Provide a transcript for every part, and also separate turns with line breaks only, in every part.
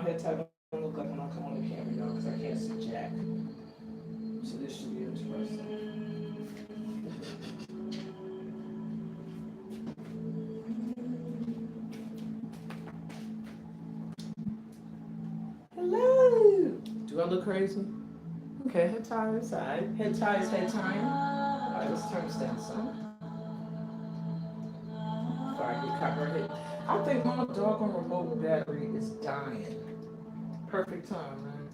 head type don't look like when I come on the camera, y'all, because I can't see Jack. So this should be interesting. Hello. Do I look crazy? Okay, head tie side. Head tie is head time. All right, let's turn this down some. Before I get copyrighted. I think my doggone remote battery is dying. Perfect time, man.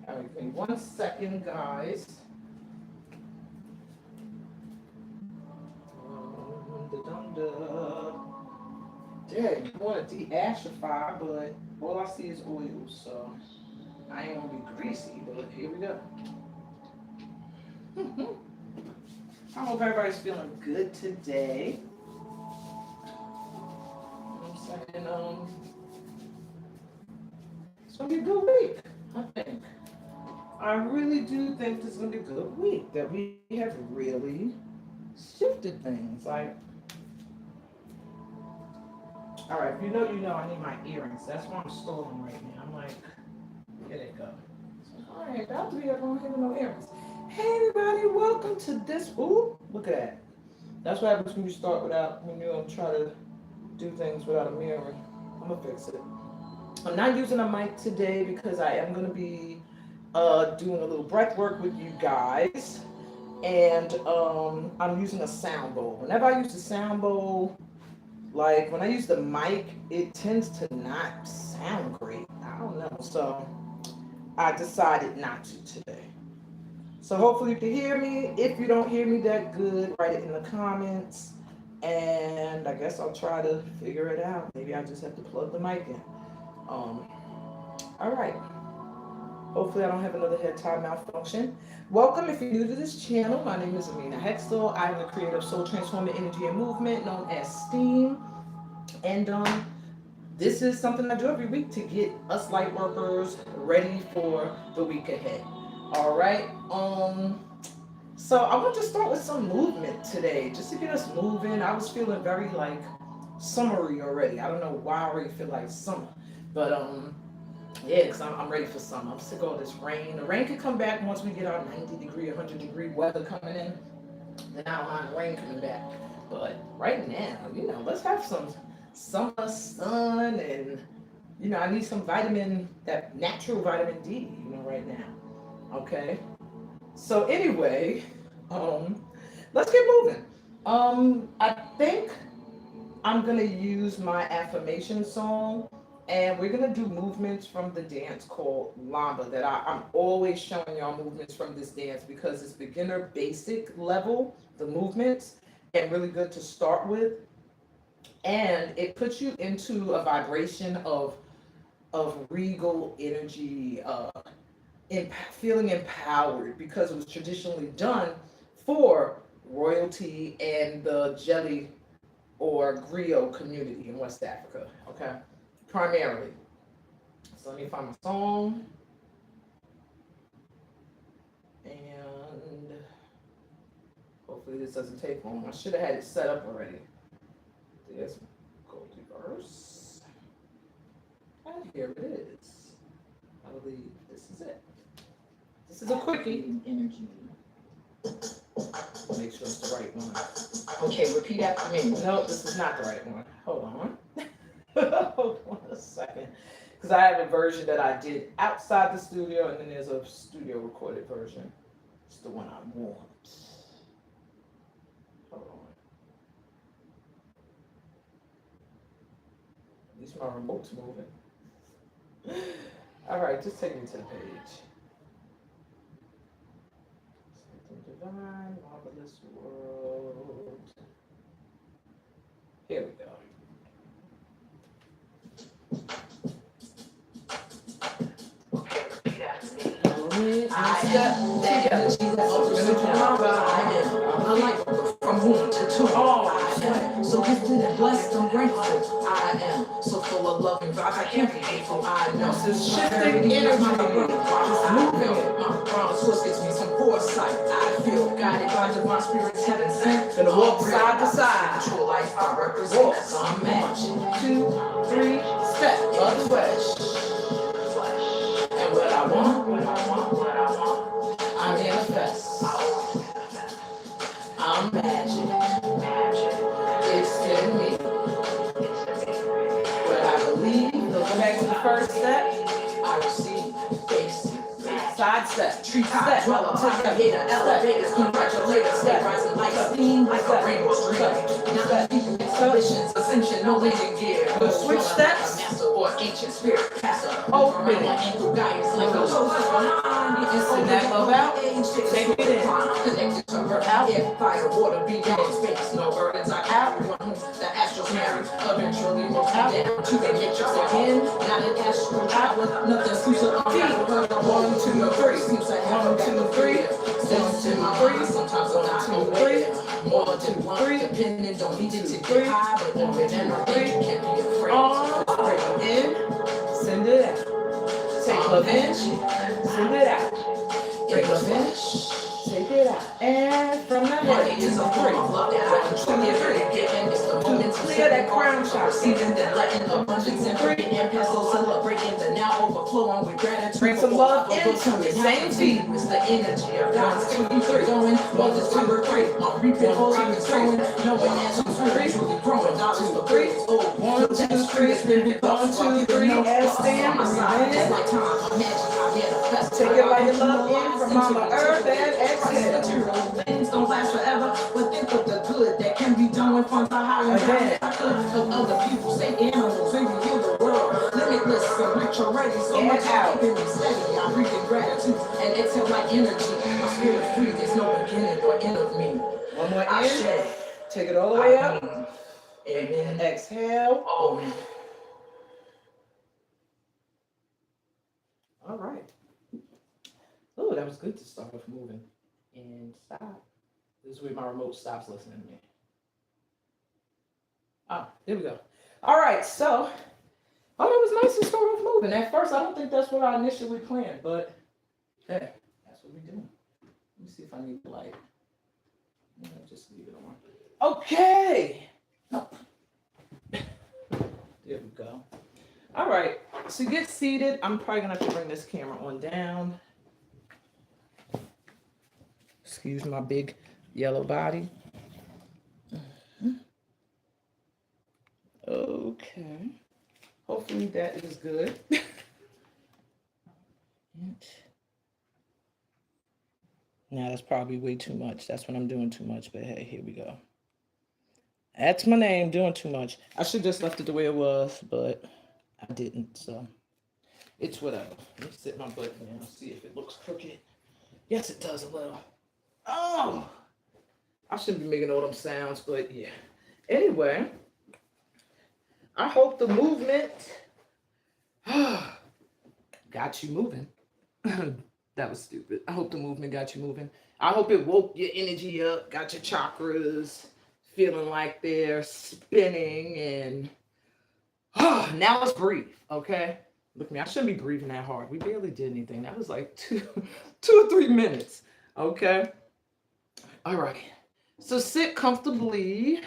All right, give me 1 second, guys. Dang, I want to de-ashify, but all I see is oil, so I ain't gonna be greasy, but here we go. I hope everybody's feeling good today. I'm saying, it's gonna be a good week, I think. I really do think this is gonna be a good week, that we have really shifted things. Like, all right, if you know, I need my earrings. That's why I'm stalling right now. I'm like, here they go. So, all right, about to be everyone having no earrings. Hey, everybody, welcome to this. Ooh, look at that. That's what happens when you start without, when you try to do things without a mirror. I'm gonna fix it. I'm not using a mic today because I am gonna be doing a little breath work with you guys. And I'm using a sound bowl. Whenever I use the sound bowl, like when I use the mic, it tends to not sound great. I don't know. So I decided not to today. So hopefully you can hear me. If you don't hear me that good, write it in the comments. And I guess I'll try to figure it out. Maybe I just have to plug the mic in. All right. Hopefully I don't have another head tie malfunction. Welcome if you're new to this channel. My name is Amina Hextall. I'm the creator of Soul Transforming Energy and Movement, known as STEAM. And this is something I do every week to get us light workers ready for the week ahead. All right. So I want to start with some movement today, just to get us moving. I was feeling very like summery already. I don't know why I already feel like summer, but yeah, because I'm ready for summer. I'm sick of all this rain. The rain could come back once we get our 90-degree, 100-degree weather coming in. Then I don't mind the rain coming back. But right now, let's have some summer sun, and I need some that natural vitamin D, right now. Okay. So anyway, let's get moving. I think I'm gonna use my affirmation song, and we're gonna do movements from the dance called Lamba. That I'm always showing y'all movements from this dance because it's beginner basic level, the movements, and really good to start with. And it puts you into a vibration of regal energy, feeling empowered, because it was traditionally done for royalty and the jelly or griot community in West Africa, okay, primarily. So let me find my song, and hopefully this doesn't take long. I should have had it set up already. There's Goldie Verse, and here it is. I believe this is it. This is a quickie. Energy. Make sure it's the right one. Okay, repeat after me. No, this is not the right one. Hold on. Hold on a second. Because I have a version that I did outside the studio, and then there's a studio recorded version. It's the one I want. Hold on. At least my remote's moving. All right, just take me to the page. Divine, marvelous world. Here we go. I'm like from womb to tomb. So gifted and blessed, I'm grateful. I am so full of love and vibes, I can't be hateful. I know this is shifting energy. Just moving it. Source gives me some foresight. I feel guided by divine spirits, heaven sent. Gonna walk side to side. True life I represent. So I'm marching. 2, 3, step other way. I want, what I want, what I want. I manifest. I'm magic. It's in me. What I believe. Go back to the first step. I receive. Basic. Side step. Tree step. Dweller. Together. Elevators. Congratulations. Step. Rising like steam. Like a rainbow stream. Not deep expeditions. Ascension. No landing gear. No switch steps. Master or ancient spirit. Passer. Open. Angle guidance. Like a send that love out. Take it in. Connected to her out. Air, fire, water, beyond space. No burdens are out. The astral's married. Eventually we'll out down to the matrix again. Not an astral out with nothing exclusive on feet. 1, 2, 3. Seems like 1, 2, 3. 1, 2, 3. Sometimes I'm 1, 2, 3. More than 1, 3. Depending, don't need it to get high, but open and I think you can't be afraid. Bring it in. Send it out. Take love in. Send it out. Take love in. Take it out. And from that way, it's a 3. 2, 3. Clear that crown chakra. Receiving then letting abundance and 3. And pencil celebrating the now overflowing with gratitude. Bring some love into it. Same team. It's the energy of 1, 2, 3. Going 1 to 2 or 3. I'm reaping, holding, and throwing. Knowing as I'm spiritually growing. Dollars for 3. Oh, 1, 2, 3. 1, 2, 3. And stand. It's like time. I'm magic. I manifest. Take it like you love in from Mama Earth and exhale. Things don't last forever, but think of the good that can be done when funds are high. Again, I could of other people say animals, maybe heal the world. Limitless and rich already, so much keeping me steady. I'm breathing gratitude and exhale like energy. My spirit free, there's no beginning or end of me. One more in. Take it all the way up. Amen. Exhale. Amen. All right. Oh, that was good to start off moving. And stop. This is where my remote stops listening to me. Ah, there we go. All right, so, that was nice to start off moving. At first, I don't think that's what I initially planned, but hey, that's what we're doing. Let me see if I need the light. No, just leave it on. Okay. Oh. There we go. All right, so get seated. I'm probably gonna have to bring this camera on down. Excuse my big yellow body. Okay. Hopefully that is good. Now that's probably way too much. That's when I'm doing too much, but hey, here we go. That's my name, doing too much. I should just left it the way it was, but I didn't, so it's whatever. Let me sit my butt down, see if it looks crooked. Yes, it does a little. Oh, I shouldn't be making all them sounds, but yeah. Anyway, I hope the movement got you moving. That was stupid. I hope the movement got you moving. I hope it woke your energy up, got your chakras feeling like they're spinning, and now let's breathe, okay? Look at me, I shouldn't be breathing that hard. We barely did anything. That was like two or 3 minutes, okay? All right, so sit comfortably.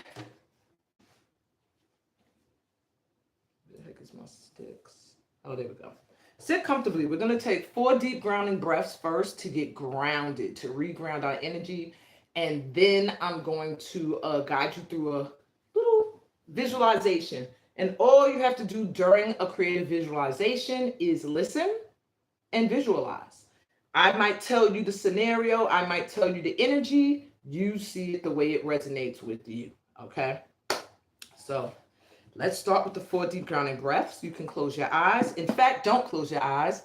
Where the heck is my sticks? Oh, there we go. Sit comfortably. We're going to take 4 deep grounding breaths first to get grounded, to reground our energy. And then I'm going to guide you through a little visualization. And all you have to do during a creative visualization is listen and visualize. I might tell you the scenario. I might tell you the energy. You see it the way it resonates with you. Okay? So let's start with the 4 deep grounding breaths. You can close your eyes. In fact, don't close your eyes.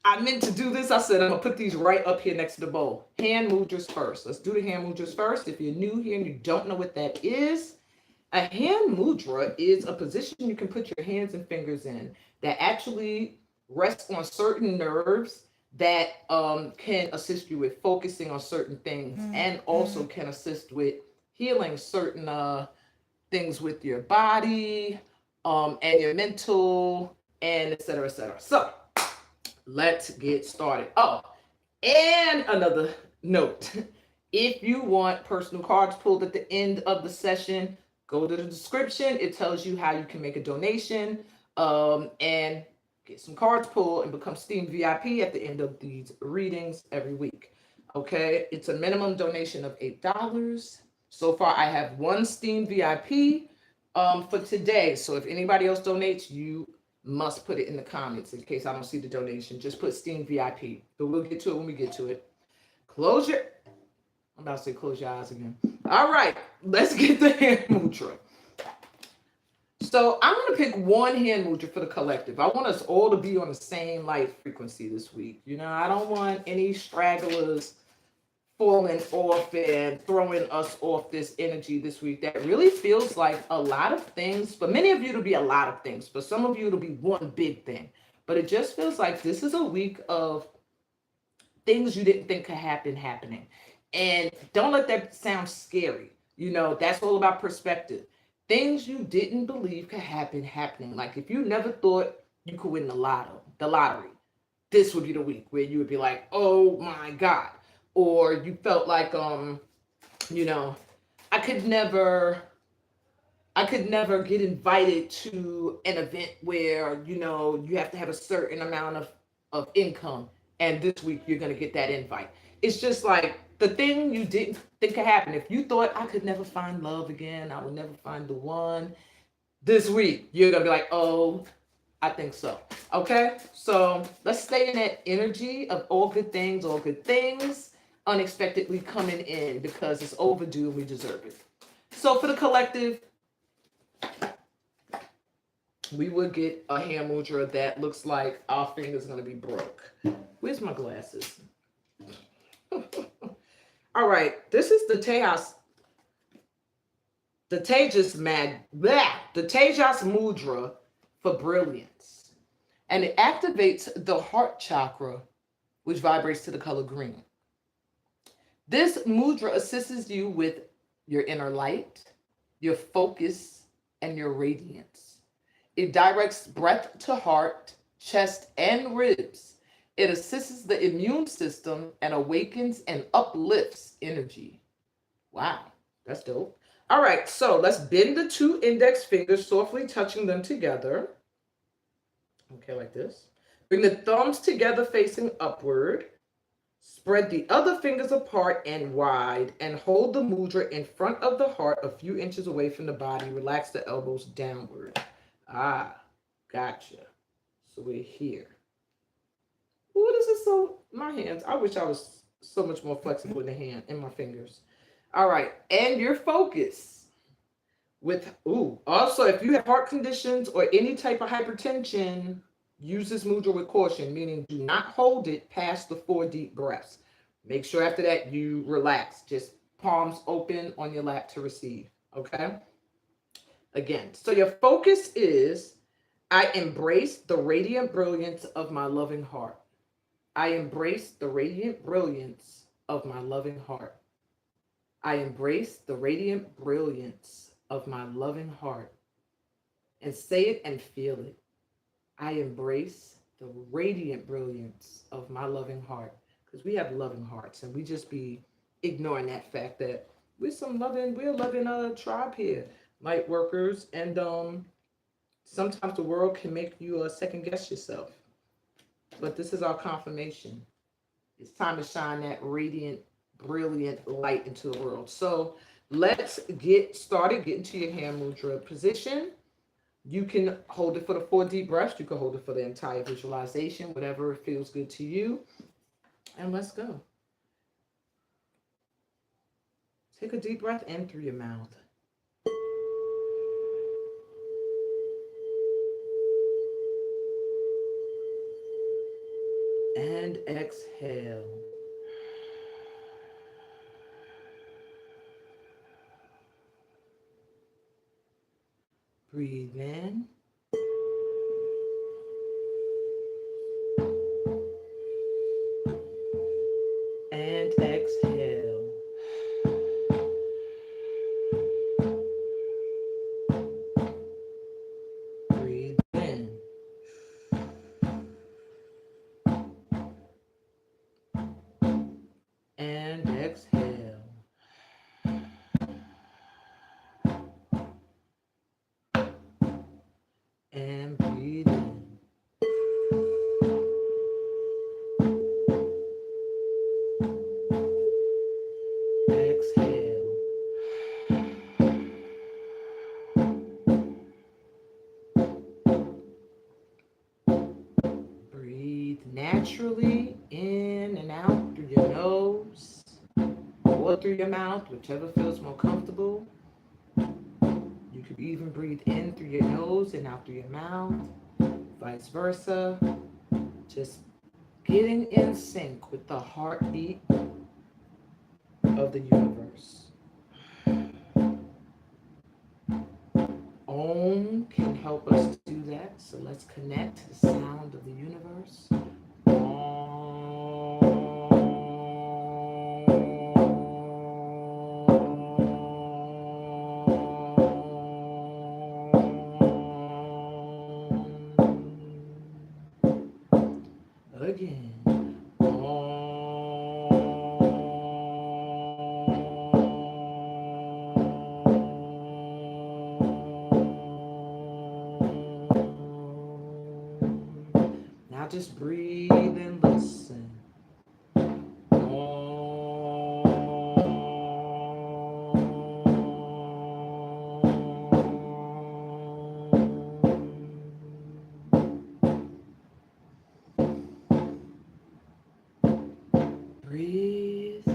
I meant to do this. I said I'm going to put these right up here next to the bowl. Hand mudras first. Let's do the hand mudras first. If you're new here and you don't know what that is, a hand mudra is a position you can put your hands and fingers in that actually rests on certain nerves that can assist you with focusing on certain things and also can assist with healing certain things with your body and your mental and et cetera, et cetera. So let's get started. Oh, and another note. If you want personal cards pulled at the end of the session, go to the description. It tells you how you can make a donation and get some cards pulled, and become Steam VIP at the end of these readings every week. Okay, it's a minimum donation of $8. So far, I have one Steam VIP for today. So if anybody else donates, you must put it in the comments in case I don't see the donation. Just put Steam VIP. But we'll get to it when we get to it. I'm about to say close your eyes again. All right, let's get the hand mudra. So I'm going to pick one hand mudra for the collective. I want us all to be on the same light frequency this week. You know, I don't want any stragglers falling off and throwing us off this energy this week. That really feels like a lot of things. For many of you, it'll be a lot of things. For some of you, it'll be one big thing. But it just feels like this is a week of things you didn't think could happen happening. And don't let that sound scary. You know, that's all about perspective. Things you didn't believe could happen happening. Like if you never thought you could win the lottery, this would be the week where you would be like, oh my God. Or you felt like, you know, I could never get invited to an event where, you know, you have to have a certain amount of income. And this week you're going to get that invite. It's just like the thing you didn't think could happen. If you thought I could never find love again, I would never find the one, this week you're going to be like, oh, I think so. Okay? So let's stay in that energy of all good things unexpectedly coming in because it's overdue and we deserve it. So for the collective, we would get a hand mudra that looks like our finger's going to be broke. Where's my glasses? All right, this is the Tejas mudra for brilliance. And it activates the heart chakra, which vibrates to the color green. This mudra assists you with your inner light, your focus, and your radiance. It directs breath to heart, chest, and ribs. It assists the immune system and awakens and uplifts energy. Wow, that's dope. All right, so let's bend the two index fingers, softly touching them together. Okay, like this. Bring the thumbs together facing upward. Spread the other fingers apart and wide and hold the mudra in front of the heart a few inches away from the body. Relax the elbows downward. Ah, gotcha. So we're here. Ooh, this is so, my hands. I wish I was so much more flexible in the hand, in my fingers. All right, and your focus with, also if you have heart conditions or any type of hypertension, use this mudra with caution, meaning do not hold it past the 4 deep breaths. Make sure after that you relax, just palms open on your lap to receive, okay? Again, so your focus is, I embrace the radiant brilliance of my loving heart. I embrace the radiant brilliance of my loving heart. I embrace the radiant brilliance of my loving heart. And say it and feel it. I embrace the radiant brilliance of my loving heart. Because we have loving hearts and we just be ignoring that fact that we're a loving tribe here, light workers. And sometimes the world can make you second guess yourself. But this is our confirmation. It's time to shine that radiant, brilliant light into the world. So let's get started. Get into your hand mudra position. You can hold it for the 4 deep breaths. You can hold it for the entire visualization, whatever feels good to you. And let's go. Take a deep breath in through your mouth. And exhale. Breathe in. And exhale. Breathe in. And exhale. And breathe in. naturally in and out through your nose or through your mouth, whichever feels more comfortable. You could even breathe in through your nose and out through your mouth, vice versa. Just getting in sync with the heartbeat of the universe. Om can help us do that, so let's connect to the sound of the universe. Again. Now just breathe and listen. Breathe.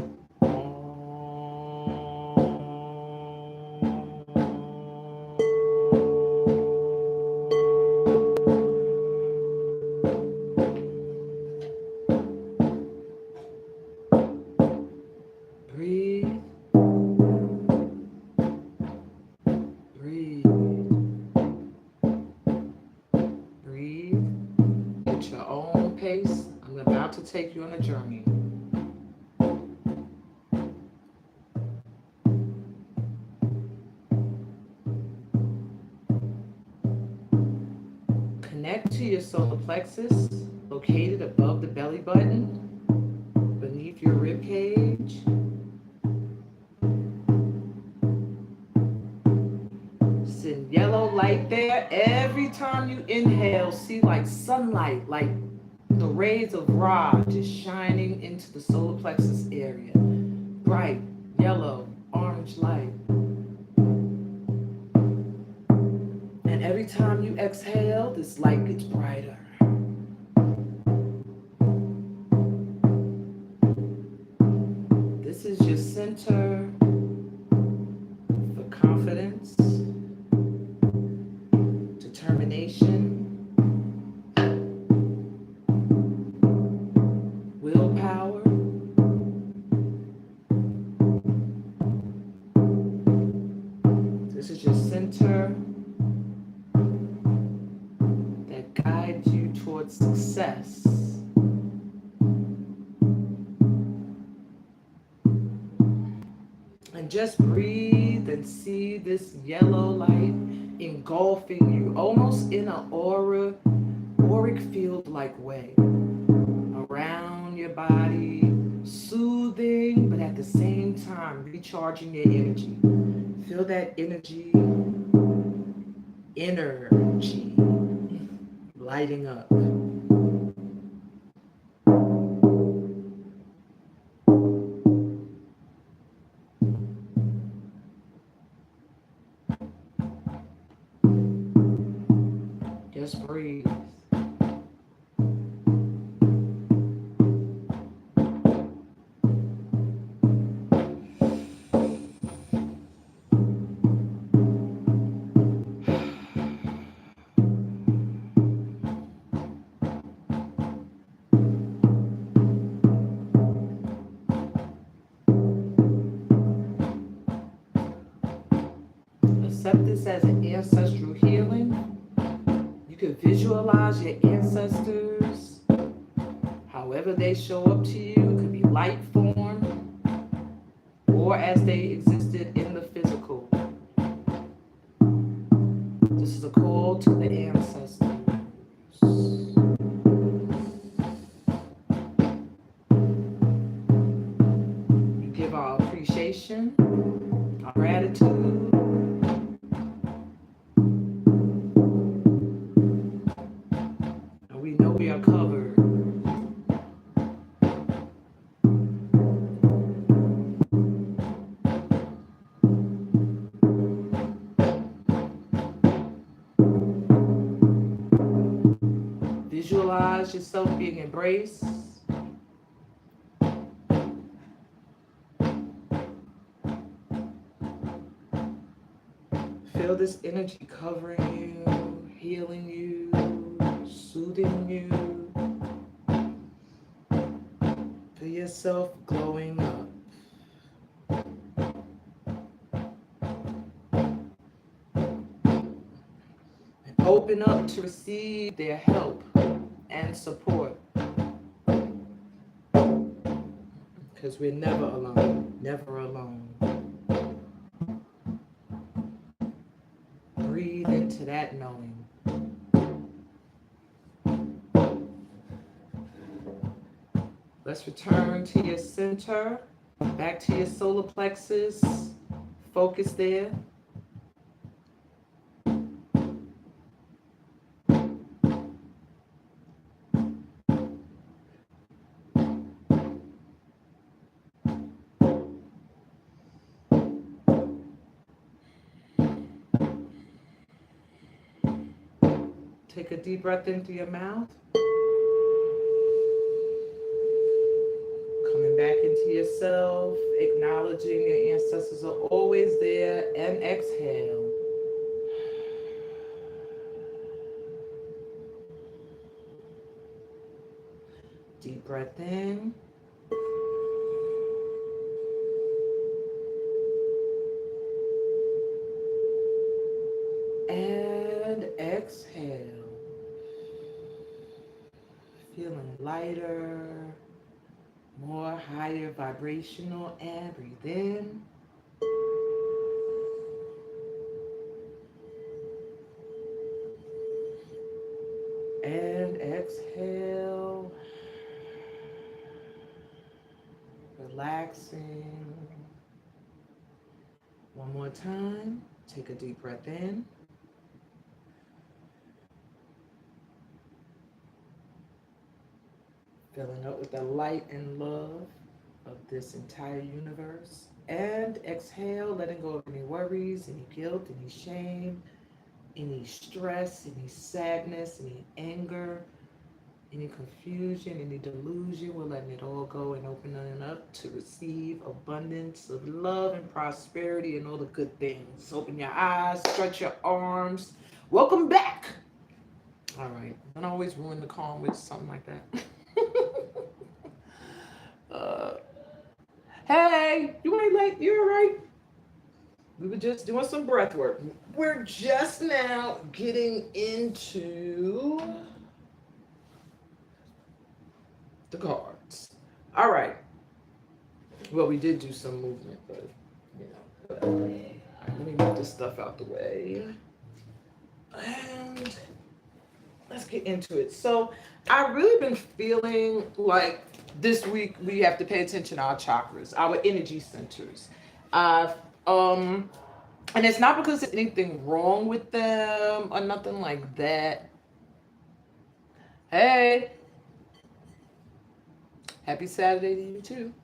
Breathe. Breathe. Breathe. At your own pace, I'm about to take you on a journey. Connect to your solar plexus, located above the belly button, beneath your rib cage. Send yellow light there. Every time you inhale, see like sunlight, like the rays of Ra just shining into the solar plexus area. Bright, yellow, orange light. And every time you exhale, this light gets brighter. This is your center for confidence, determination, willpower. This is your center that guides you towards success. And just breathe and see this yellow light engulfing you, almost in an auric field-like way, around your body, soothing, but at the same time recharging your energy. Feel that energy lighting up. Just breathe. Accept this as an ancestral healing. You can visualize your ancestors, however they show up to you. It could be light form or as they existed in the physical. This is a call to the ancestors. You give our appreciation, our gratitude. We know we are covered. visualize yourself being embraced. Feel this energy covering you, healing you, soothing you. Feel yourself glowing up. And open up to receive their help and support. Because we're never alone, never alone. Breathe into that knowing. Let's return to your center, back to your solar plexus. Focus there. Take a deep breath in through your mouth. Coming back into yourself, acknowledging your ancestors are always there, and exhale. Deep breath in. And exhale. Feeling lighter, more higher vibrational, and breathe in. And exhale. Relaxing. One more time. Take a deep breath in. Filling up with the light and love of this entire universe. And exhale, letting go of any worries, any guilt, any shame, any stress, any sadness, any anger, any confusion, any delusion. We're letting it all go and opening up to receive abundance of love and prosperity and all the good things. Open your eyes, stretch your arms. Welcome back. All right. Don't always ruin the calm with something like that. Hey, you ain't late. You all right? We were just doing some breath work. We're just now getting into the cards. All right. Well, we did do some movement, but you know. All right, let me move this stuff out the way. And let's get into it. So I've really been feeling like this week we have to pay attention to our chakras, our energy centers. And it's not because there's anything wrong with them or nothing like that. Hey, happy Saturday to you too.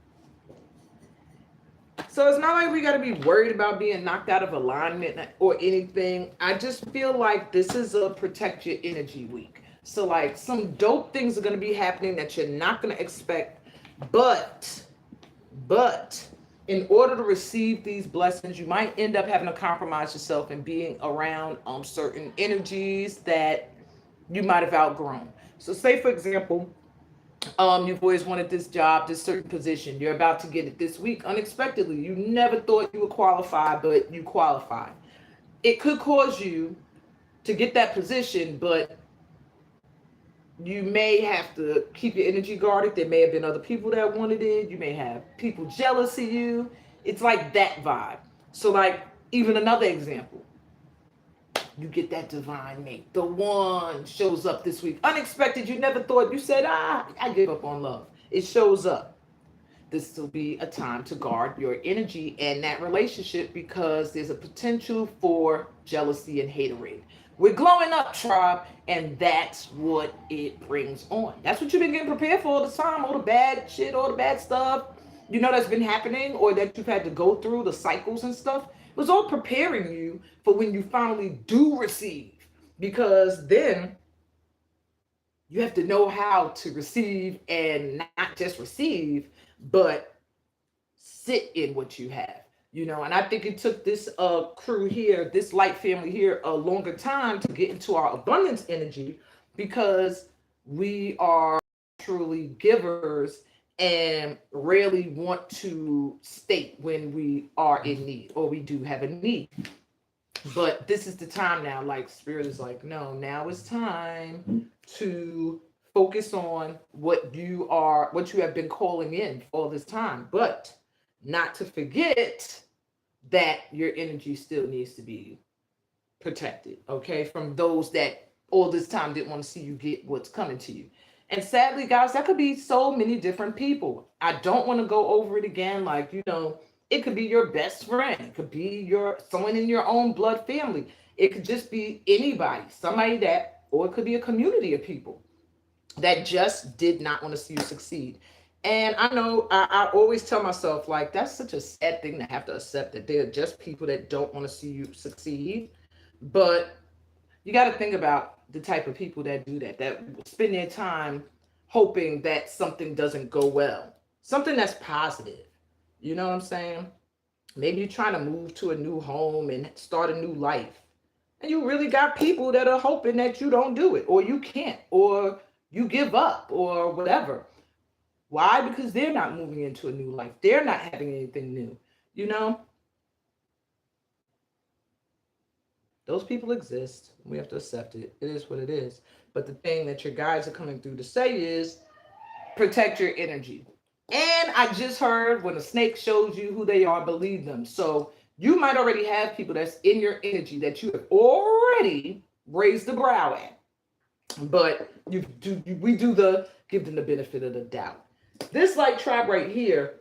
So it's not like we got to be worried about being knocked out of alignment or anything. I just feel like this is a protect your energy week. So like some dope things are going to be happening that you're not going to expect. But in order to receive these blessings, you might end up having to compromise yourself and being around certain energies that you might have outgrown. So say, for example, you've always wanted this job, this certain position. You're about to get it this week unexpectedly. You never thought you would qualify, but you qualified. It could cause you to get that position, but you may have to keep your energy guarded. There may have been other people that wanted it. You may have people jealous of you. It's like that vibe. So like even another example. You get that divine mate. The one shows up this week. Unexpected. You never thought. You said, I give up on love. It shows up. This will be a time to guard your energy and that relationship because there's a potential for jealousy and haterade. We're glowing up, tribe, and that's what it brings on. That's what you've been getting prepared for all the time. All the bad shit, all the bad stuff, that's been happening or that you've had to go through, the cycles and stuff. It was all preparing you for when you finally do receive. Because then you have to know how to receive, and not just receive, but sit in what you have. And I think it took this crew here, this light family here, a longer time to get into our abundance energy, because we are truly givers and rarely want to state when we are in need or we do have a need. But this is the time now, like spirit is like, no, now is time to focus on what you have been calling in all this time, but not to forget that your energy still needs to be protected, okay, from those that all this time didn't want to see you get what's coming to you. And sadly, guys, that could be so many different people. I don't want to go over it again. Like, it could be your best friend, it could be someone in your own blood family, it could just be anybody, somebody that, or it could be a community of people that just did not want to see you succeed. And I know I always tell myself, like, that's such a sad thing to have to accept, that they're just people that don't want to see you succeed. But you got to think about the type of people that do that spend their time hoping that something doesn't go well, something that's positive. You know what I'm saying? Maybe you're trying to move to a new home and start a new life, and you really got people that are hoping that you don't do it, or you can't, or you give up, or whatever. Why? Because they're not moving into a new life. They're not having anything new. You know, those people exist. We have to accept it. It is what it is. But the thing that your guides are coming through to say is protect your energy. And I just heard, when a snake shows you who they are, believe them. So you might already have people that's in your energy that you have already raised the brow at. But we do the give them the benefit of the doubt. This light tribe right here,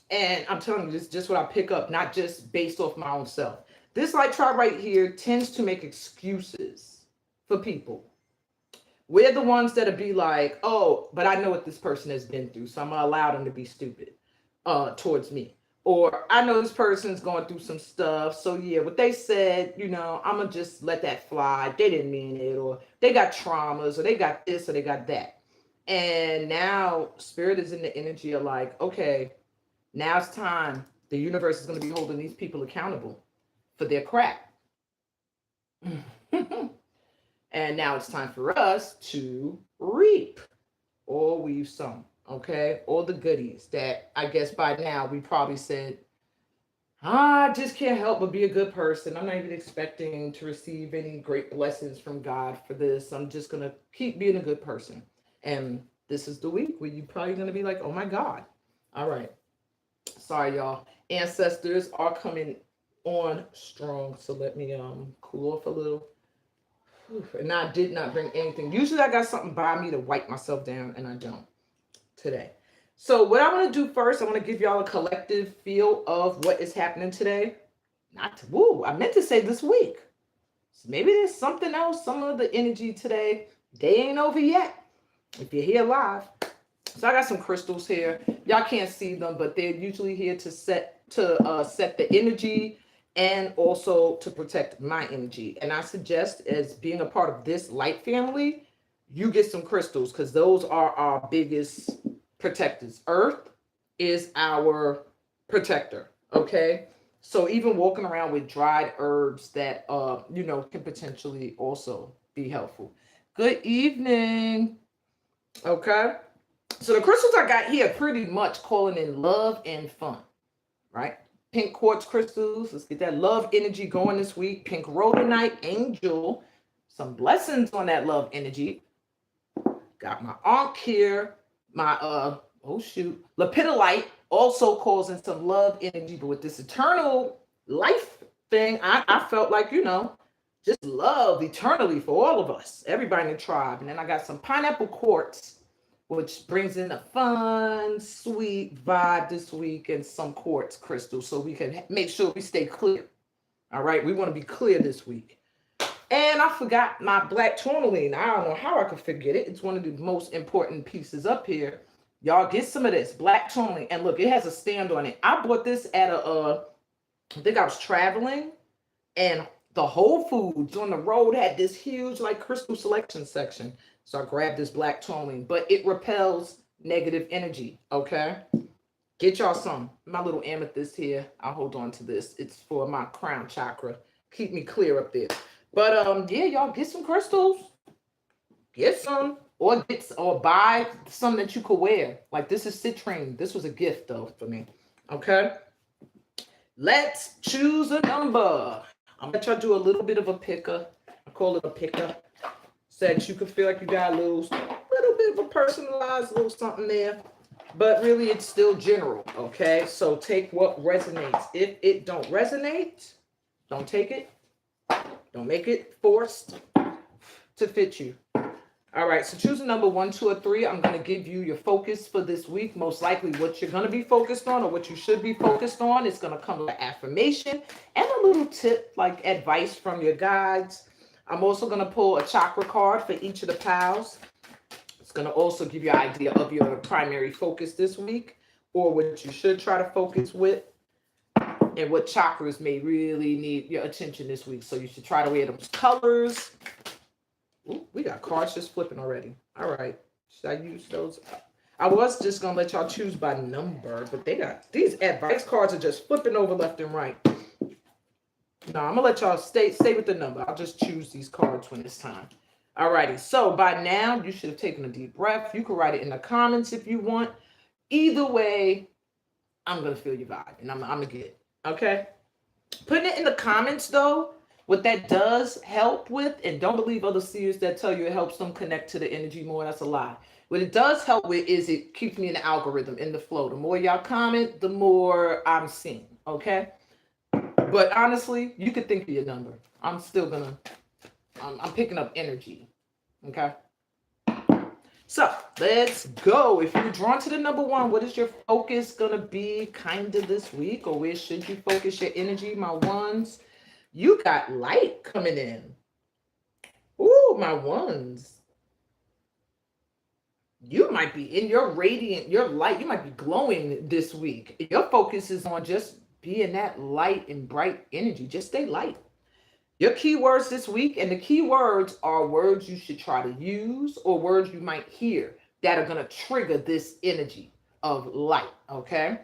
and I'm telling you, this is just what I pick up, not just based off my own self. This light tribe right here tends to make excuses for people. We're the ones that'll be like, oh, but I know what this person has been through, so I'm gonna allow them to be stupid towards me. Or I know this person's going through some stuff, so yeah, what they said, I'm gonna just let that fly. They didn't mean it, or they got traumas, or they got this, or they got that. And now spirit is in the energy of like, okay, now it's time. The universe is gonna be holding these people accountable for their crap. And now it's time for us to reap or weave some, okay? All the goodies that I guess by now we probably said, I just can't help but be a good person. I'm not even expecting to receive any great blessings from God for this. I'm just going to keep being a good person. And this is the week where you're probably going to be like, oh my God. All right. Sorry, y'all. Ancestors are coming on strong. So let me cool off a little. And I did not bring anything. Usually I got something by me to wipe myself down, and I don't today. So what I want to do first, I want to give y'all a collective feel of what is happening today. I meant to say this week. So maybe there's something else, some of the energy today. They ain't over yet, if you're here live. So I got some crystals here. Y'all can't see them, but they're usually here to set the energy, and also to protect my energy. And I suggest, as being a part of this light family, you get some crystals, because those are our biggest protectors. Earth is our protector, okay? So even walking around with dried herbs that, can potentially also be helpful. Good evening, okay? So the crystals I got here pretty much calling in love and fun, right? Pink quartz crystals. Let's get that love energy going this week. Pink rhodonite angel. Some blessings on that love energy. Got my ankh here. My lepidolite also calls in some love energy. But with this eternal life thing, I felt like, just love eternally for all of us, everybody in the tribe. And then I got some pineapple quartz, which brings in a fun, sweet vibe this week, and some quartz crystals, so we can make sure we stay clear. All right, we want to be clear this week. And I forgot my black tourmaline. I don't know how I could forget it. It's one of the most important pieces up here. Y'all get some of this black tourmaline. And look, it has a stand on it. I bought this at I think I was traveling, and The Whole Foods on the road had this huge like crystal selection section. So I grabbed this black tourmaline, but it repels negative energy. Okay. Get y'all some. My little amethyst here. I'll hold on to this. It's for my crown chakra. Keep me clear up there. But yeah, y'all get some crystals. Get some. Or buy some that you could wear. Like this is citrine. This was a gift though for me. Okay. Let's choose a number. I'm gonna let y'all do a little bit of a picker. I call it a picker. So that you can feel like you got a little bit of a personalized little something there. But really it's still general. Okay. So take what resonates. If it don't resonate, don't take it. Don't make it forced to fit you. All right, so choose a number 1, 2, or 3. I'm going to give you your focus for this week. Most likely what you're going to be focused on or what you should be focused on is going to come with an affirmation and a little tip like advice from your guides. I'm also going to pull a chakra card for each of the piles. It's going to also give you an idea of your primary focus this week or what you should try to focus with and what chakras may really need your attention this week. So you should try to wear those colors. Ooh, we got cards just flipping already. All right. Should I use those? I was just going to let y'all choose by number, but they got these advice cards are just flipping over left and right. No, I'm going to let y'all stay with the number. I'll just choose these cards when it's time. All righty. So by now, you should have taken a deep breath. You can write it in the comments if you want. Either way, I'm going to feel your vibe and I'm going to get it. Okay? Putting it in the comments, though, what that does help with, and don't believe other seers that tell you it helps them connect to the energy more, that's a lie. What it does help with is it keeps me in the algorithm, in the flow. The more y'all comment, the more I'm seeing, okay? But honestly, you could think of your number. I'm still gonna, I'm picking up energy, okay? So let's go. If you're drawn to the number 1, what is your focus gonna be kind of this week? Or where should you focus your energy, my ones? You got light coming in. Ooh, my ones. You might be in your radiant, your light. You might be glowing this week. Your focus is on just being that light and bright energy. Just stay light. Your keywords this week, and the keywords are words you should try to use or words you might hear that are going to trigger this energy of light, okay?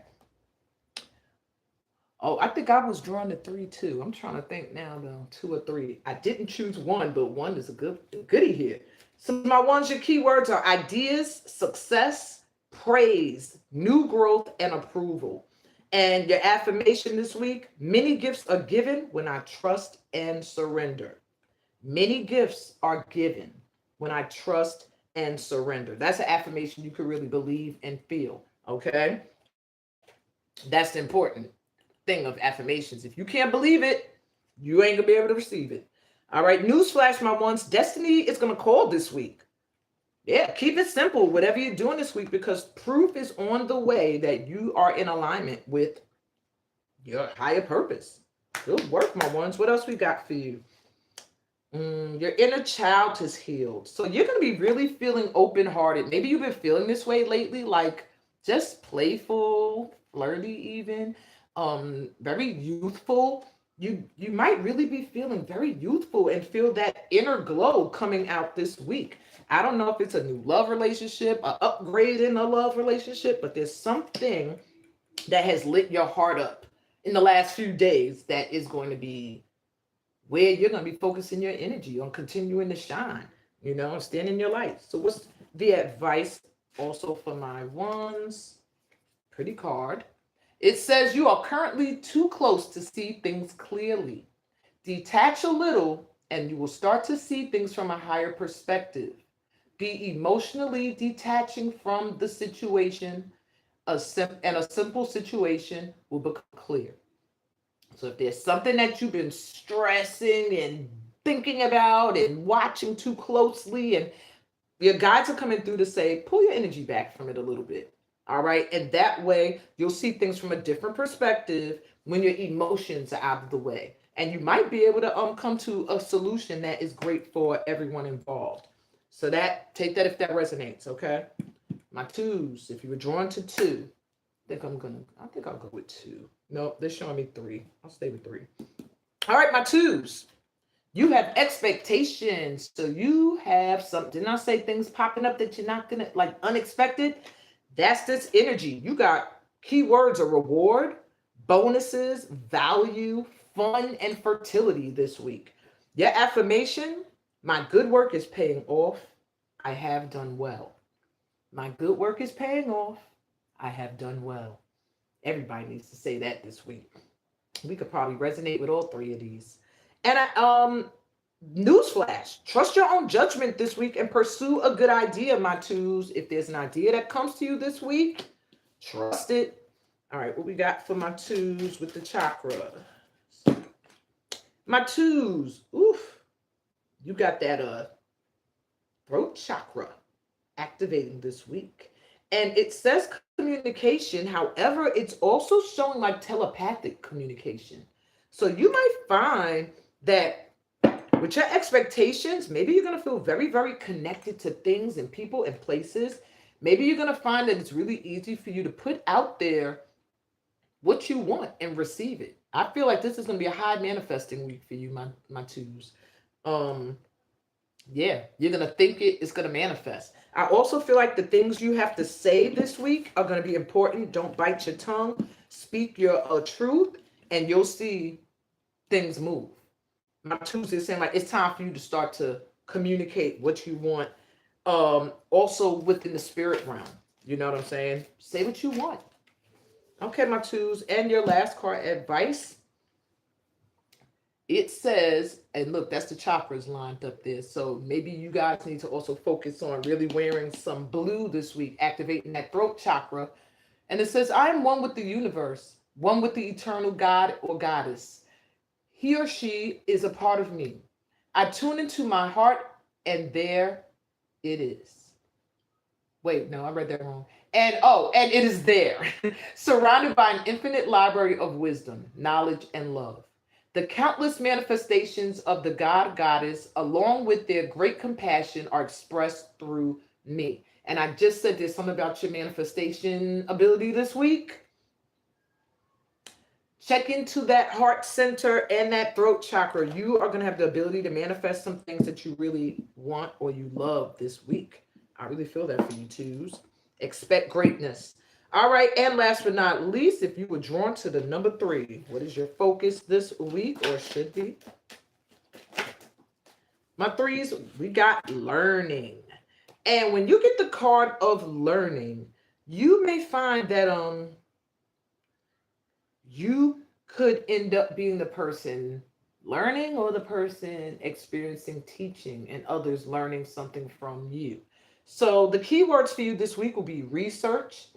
Oh, I think I was drawn to 3 too. I'm trying to think now though, 2 or 3. I didn't choose 1, but 1 is a goodie here. So my ones, your keywords are ideas, success, praise, new growth, and approval. And your affirmation this week, many gifts are given when I trust and surrender. Many gifts are given when I trust and surrender. That's an affirmation you could really believe and feel, okay? That's the important thing of affirmations. If you can't believe it, you ain't gonna be able to receive it. All right, newsflash, my ones. Destiny is gonna call this week. Yeah, keep it simple, whatever you're doing this week, because proof is on the way that you are in alignment with your higher purpose. Good work, my ones. What else we got for you? Your inner child is healed. So you're going to be really feeling open-hearted. Maybe you've been feeling this way lately, like just playful, flirty even, very youthful. You might really be feeling very youthful and feel that inner glow coming out this week. I don't know if it's a new love relationship, an upgrade in a love relationship, but there's something that has lit your heart up in the last few days that is going to be where you're going to be focusing your energy on continuing to shine, and stand in your light. So what's the advice also for my ones? Pretty card. It says you are currently too close to see things clearly. Detach a little and you will start to see things from a higher perspective. Be emotionally detaching from the situation, and a simple situation will become clear. So if there's something that you've been stressing and thinking about and watching too closely, and your guides are coming through to say, pull your energy back from it a little bit. All right. And that way you'll see things from a different perspective when your emotions are out of the way. And you might be able to come to a solution that is great for everyone involved. So take that if that resonates, okay? My 2s, if you were drawn to 2, I think I'll go with 2. No, they're showing me 3. I'll stay with 3. All right, my 2s. You have expectations. So you have some, didn't I say things popping up that you're not gonna, like, unexpected? That's this energy. You got keywords of reward, bonuses, value, fun, and fertility this week. Your affirmation: my good work is paying off. I have done well. My good work is paying off. I have done well. Everybody needs to say that this week. We could probably resonate with all three of these. And newsflash: trust your own judgment this week and pursue a good idea, my twos. If there's an idea that comes to you this week, trust it. All right, what we got for my twos with the chakra? My twos, oof, you got that throat chakra activating this week. And it says communication. However, it's also showing like telepathic communication. So you might find that with your expectations, maybe you're going to feel very, very connected to things and people and places. Maybe you're going to find that it's really easy for you to put out there what you want and receive it. I feel like this is going to be a high manifesting week for you, my twos. Yeah, you're going to think it, it's going to manifest. I also feel like the things you have to say this week are going to be important. Don't bite your tongue. Speak your truth, and you'll see things move. My twos is saying like it's time for you to start to communicate what you want. Also within the spirit realm. You know what I'm saying? Say what you want. Okay, my twos. And your last card, advice. It says, and look, that's the chakras lined up there. So maybe you guys need to also focus on really wearing some blue this week, activating that throat chakra. And it says, I am one with the universe, one with the eternal God or goddess. He or she is a part of me. I tune into my heart, and there it is. Wait, no, I read that wrong. And it is there, surrounded by an infinite library of wisdom, knowledge, and love. The countless manifestations of the God Goddess, along with their great compassion, are expressed through me. And I just said there's something about your manifestation ability this week. Check into that heart center and that throat chakra. You are going to have the ability to manifest some things that you really want or you love this week. I really feel that for you twos. Expect greatness. All right, and last but not least, if you were drawn to the number 3, what is your focus this week or should be? My threes, we got learning. And when you get the card of learning, you may find that you could end up being the person learning or the person experiencing teaching and others learning something from you. So the keywords for you this week will be research,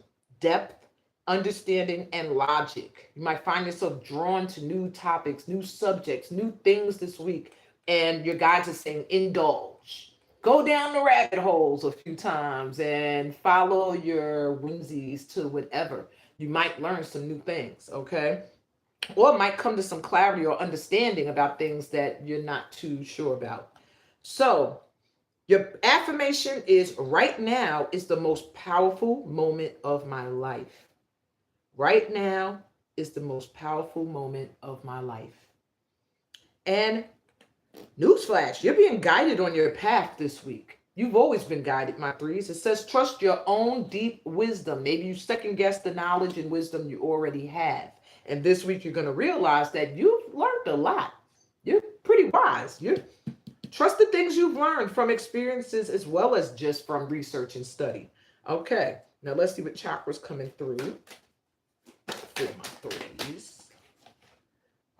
depth, understanding, and logic. You might find yourself drawn to new topics, new subjects, new things this week, and your guides are saying indulge. Go down the rabbit holes a few times and follow your whimsies to whatever. You might learn some new things, okay? Or it might come to some clarity or understanding about things that you're not too sure about. So your affirmation is, right now is the most powerful moment of my life. Right now is the most powerful moment of my life. And newsflash, you're being guided on your path this week. You've always been guided, my threes. It says trust your own deep wisdom. Maybe you second guess the knowledge and wisdom you already have. And this week you're going to realize that you've learned a lot. You're pretty wise. You trust the things you've learned from experiences as well as just from research and study. Okay, now let's see what chakras coming through for my threes.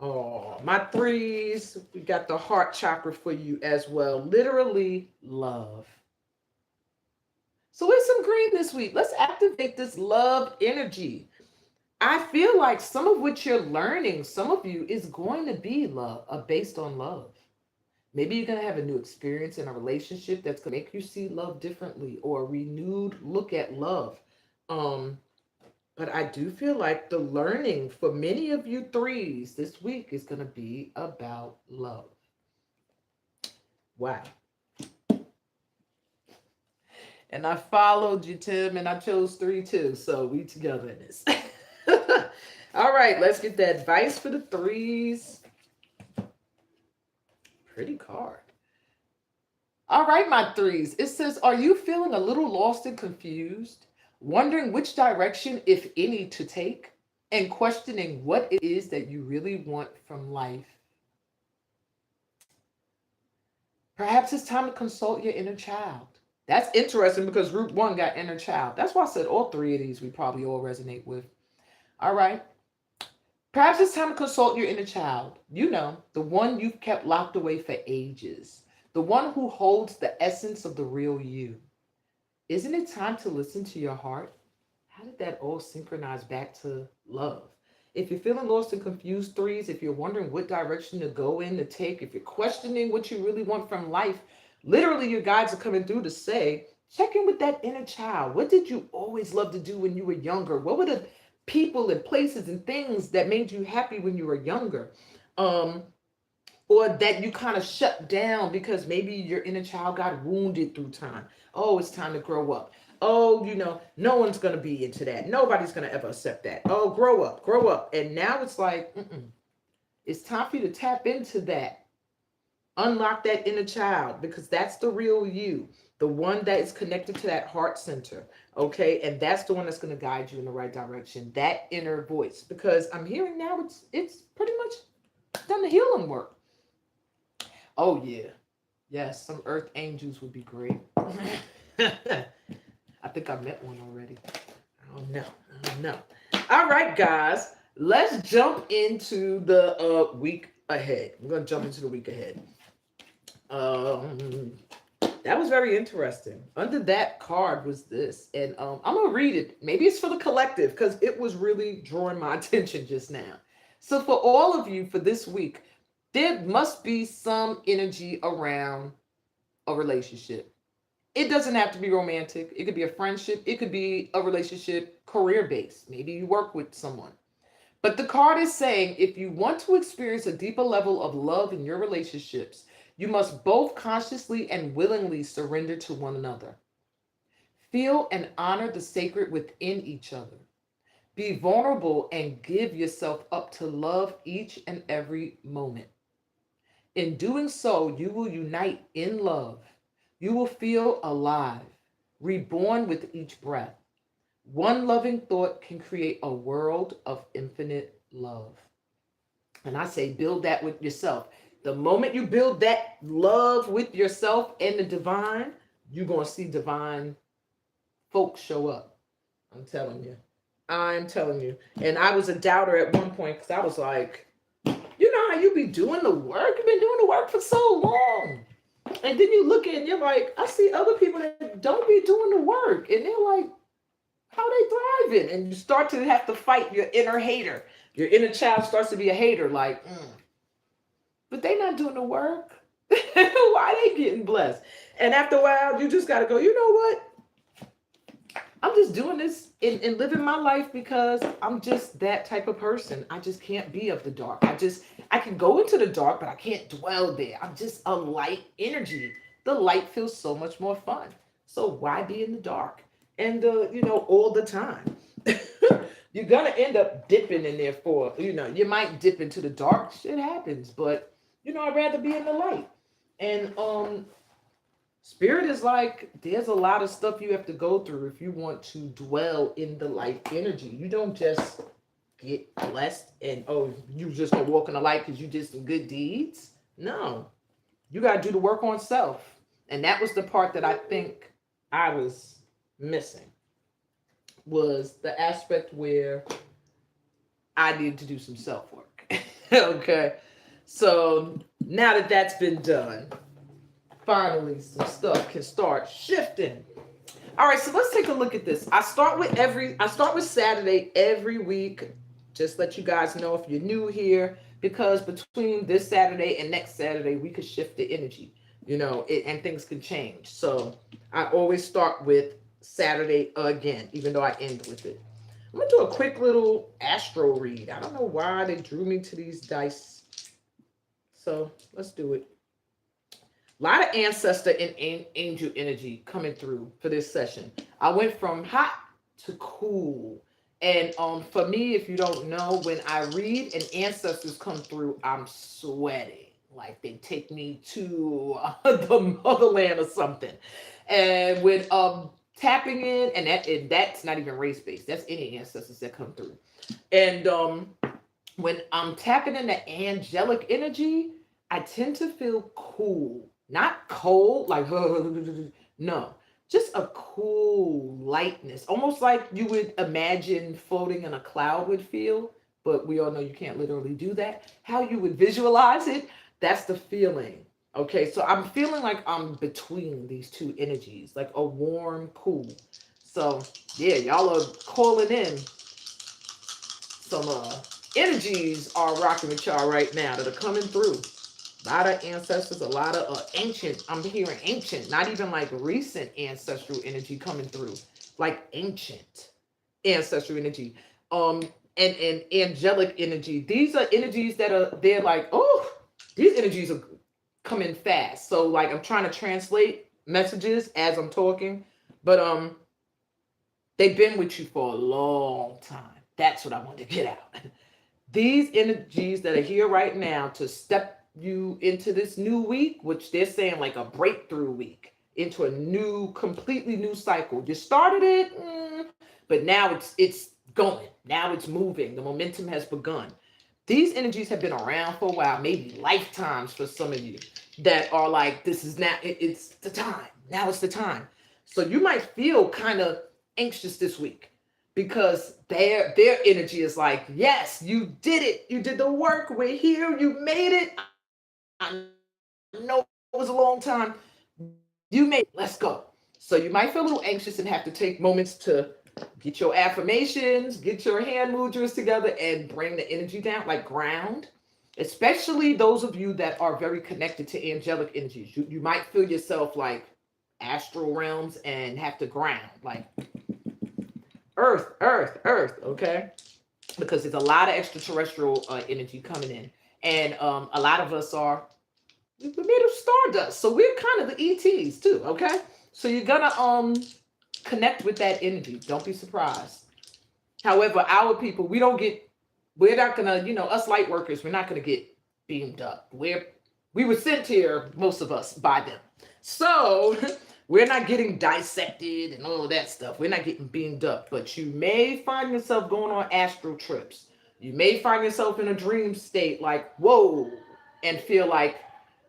Oh, my threes, we got the heart chakra for you as well. Literally love. So there's some green this week. Let's activate this love energy. I feel like some of what you're learning, some of you, is going to be love, based on love. Maybe you're going to have a new experience in a relationship that's going to make you see love differently, or a renewed look at love. But I do feel like the learning for many of you threes this week is going to be about love. Wow. And I followed you, Tim, and I chose 3 too. So we together in this. All right, let's get the advice for the threes. pretty card. All right, my threes. It says, are you feeling a little lost and confused? Wondering which direction, if any, to take? And questioning what it is that you really want from life? Perhaps it's time to consult your inner child. That's interesting because Root 1 got inner child. That's why I said all three of these we probably all resonate with. All right. Perhaps it's time to consult your inner child. You know, the one you've kept locked away for ages. The one who holds the essence of the real you. Isn't it time to listen to your heart? How did that all synchronize back to love? If you're feeling lost and confused, threes, if you're wondering what direction to go in to take, if you're questioning what you really want from life, literally your guides are coming through to say, check in with that inner child. What did you always love to do when you were younger? What were the people and places and things that made you happy when you were younger? Or that you kind of shut down because maybe your inner child got wounded through time. Oh, it's time to grow up. Oh, you know, no one's going to be into that. Nobody's going to ever accept that. Oh, grow up, grow up. And now it's like, it's time for you to tap into that. Unlock that inner child because that's the real you, the one that is connected to that heart center. Okay. And that's the one that's going to guide you in the right direction. That inner voice, because I'm hearing now it's pretty much done the healing work. Oh, yeah. Yes, some earth angels would be great. I think I met one already. I don't know. All right, guys. Let's jump into the week ahead. We're going to jump into the week ahead. That was very interesting. Under that card was this. And I'm going to read it. Maybe it's for the collective because it was really drawing my attention just now. So for all of you for this week, there must be some energy around a relationship. It doesn't have to be romantic. It could be a friendship. It could be a relationship career-based. Maybe you work with someone. But the card is saying if you want to experience a deeper level of love in your relationships, you must both consciously and willingly surrender to one another. Feel and honor the sacred within each other. Be vulnerable and give yourself up to love each and every moment. In doing so, you will unite in love. You will feel alive, reborn with each breath. One loving thought can create a world of infinite love. And I say, build that with yourself. The moment you build that love with yourself and the divine, you're going to see divine folks show up. I'm telling you. And I was a doubter at one point because I was like, you know how you be doing the work? You've been doing the work for so long. And then you look at it and you're like, I see other people that don't be doing the work. And they're like, how they thriving? And you start to have to fight your inner hater. Your inner child starts to be a hater, like, but they not doing the work. Why they getting blessed? And after a while, you just got to go, you know what? I'm just doing this and living my life because I'm just that type of person. I just can't be of the dark. I can go into the dark, but I can't dwell there. I'm just a light energy. The light feels so much more fun. So why be in the dark? And, all the time. You're going to end up dipping in there for, you might dip into the dark. Shit happens. But, I'd rather be in the light. And, Spirit is like, there's a lot of stuff you have to go through if you want to dwell in the light energy. You don't just get blessed and, you just gonna walk in the light because you did some good deeds. No, you got to do the work on self. And that was the part that I think I was missing, was the aspect where I needed to do some self-work. Okay. So now that that's been done, finally some stuff can start shifting. All right, so let's take a look at this. I start with Saturday every week. Just let you guys know if you're new here, because between this Saturday and next Saturday, we could shift the energy, and things can change. So I always start with Saturday again, even though I end with it. I'm gonna do a quick little astro read. I don't know why they drew me to these dice. So let's do it. A lot of ancestor and angel energy coming through for this session. I went from hot to cool. And for me, if you don't know, when I read and ancestors come through, I'm sweating. like they take me to the motherland or something. And when tapping in, and that's not even race based. That's any ancestors that come through. And when I'm tapping into angelic energy, I tend to feel cool, not cold, like no, just a cool lightness, almost like you would imagine floating in a cloud would feel. But we all know you can't literally do that. How you would visualize it, that's the feeling. Okay, so I'm feeling like I'm between these two energies, like a warm, cool. So yeah, y'all are calling in some energies are rocking with y'all right now that are coming through. A lot of ancestors, a lot of ancient, I'm hearing ancient, not even like recent ancestral energy coming through, like ancient ancestral energy. Um, and angelic energy. These are energies that are, they're like, oh, these energies are coming fast. So like I'm trying to translate messages as I'm talking, but they've been with you for a long time. That's what I wanted to get out. These energies that are here right now to step you into this new week, which they're saying like a breakthrough week, into a new, completely new cycle. You started it, but now it's going. Now it's moving. The momentum has begun. These energies have been around for a while, maybe lifetimes for some of you that are like, this is now, it's the time. Now it's the time. So you might feel kind of anxious this week because their energy is like, yes, you did it. You did the work. We're here. You made it. I know it was a long time. You made it. Let's go. So you might feel a little anxious and have to take moments to get your affirmations, get your hand mudras together, and bring the energy down, like ground. Especially those of you that are very connected to angelic energies. You might feel yourself like astral realms and have to ground, like earth, earth, earth, okay? Because there's a lot of extraterrestrial energy coming in. And a lot of us are made of stardust. So we're kind of the ETs too, okay? So you're gonna connect with that energy. Don't be surprised. However, our people, we're not gonna, us light workers, we're not gonna get beamed up. We were sent here, most of us, by them. So we're not getting dissected and all of that stuff. We're not getting beamed up. But you may find yourself going on astral trips. You may find yourself in a dream state, like, whoa, and feel like,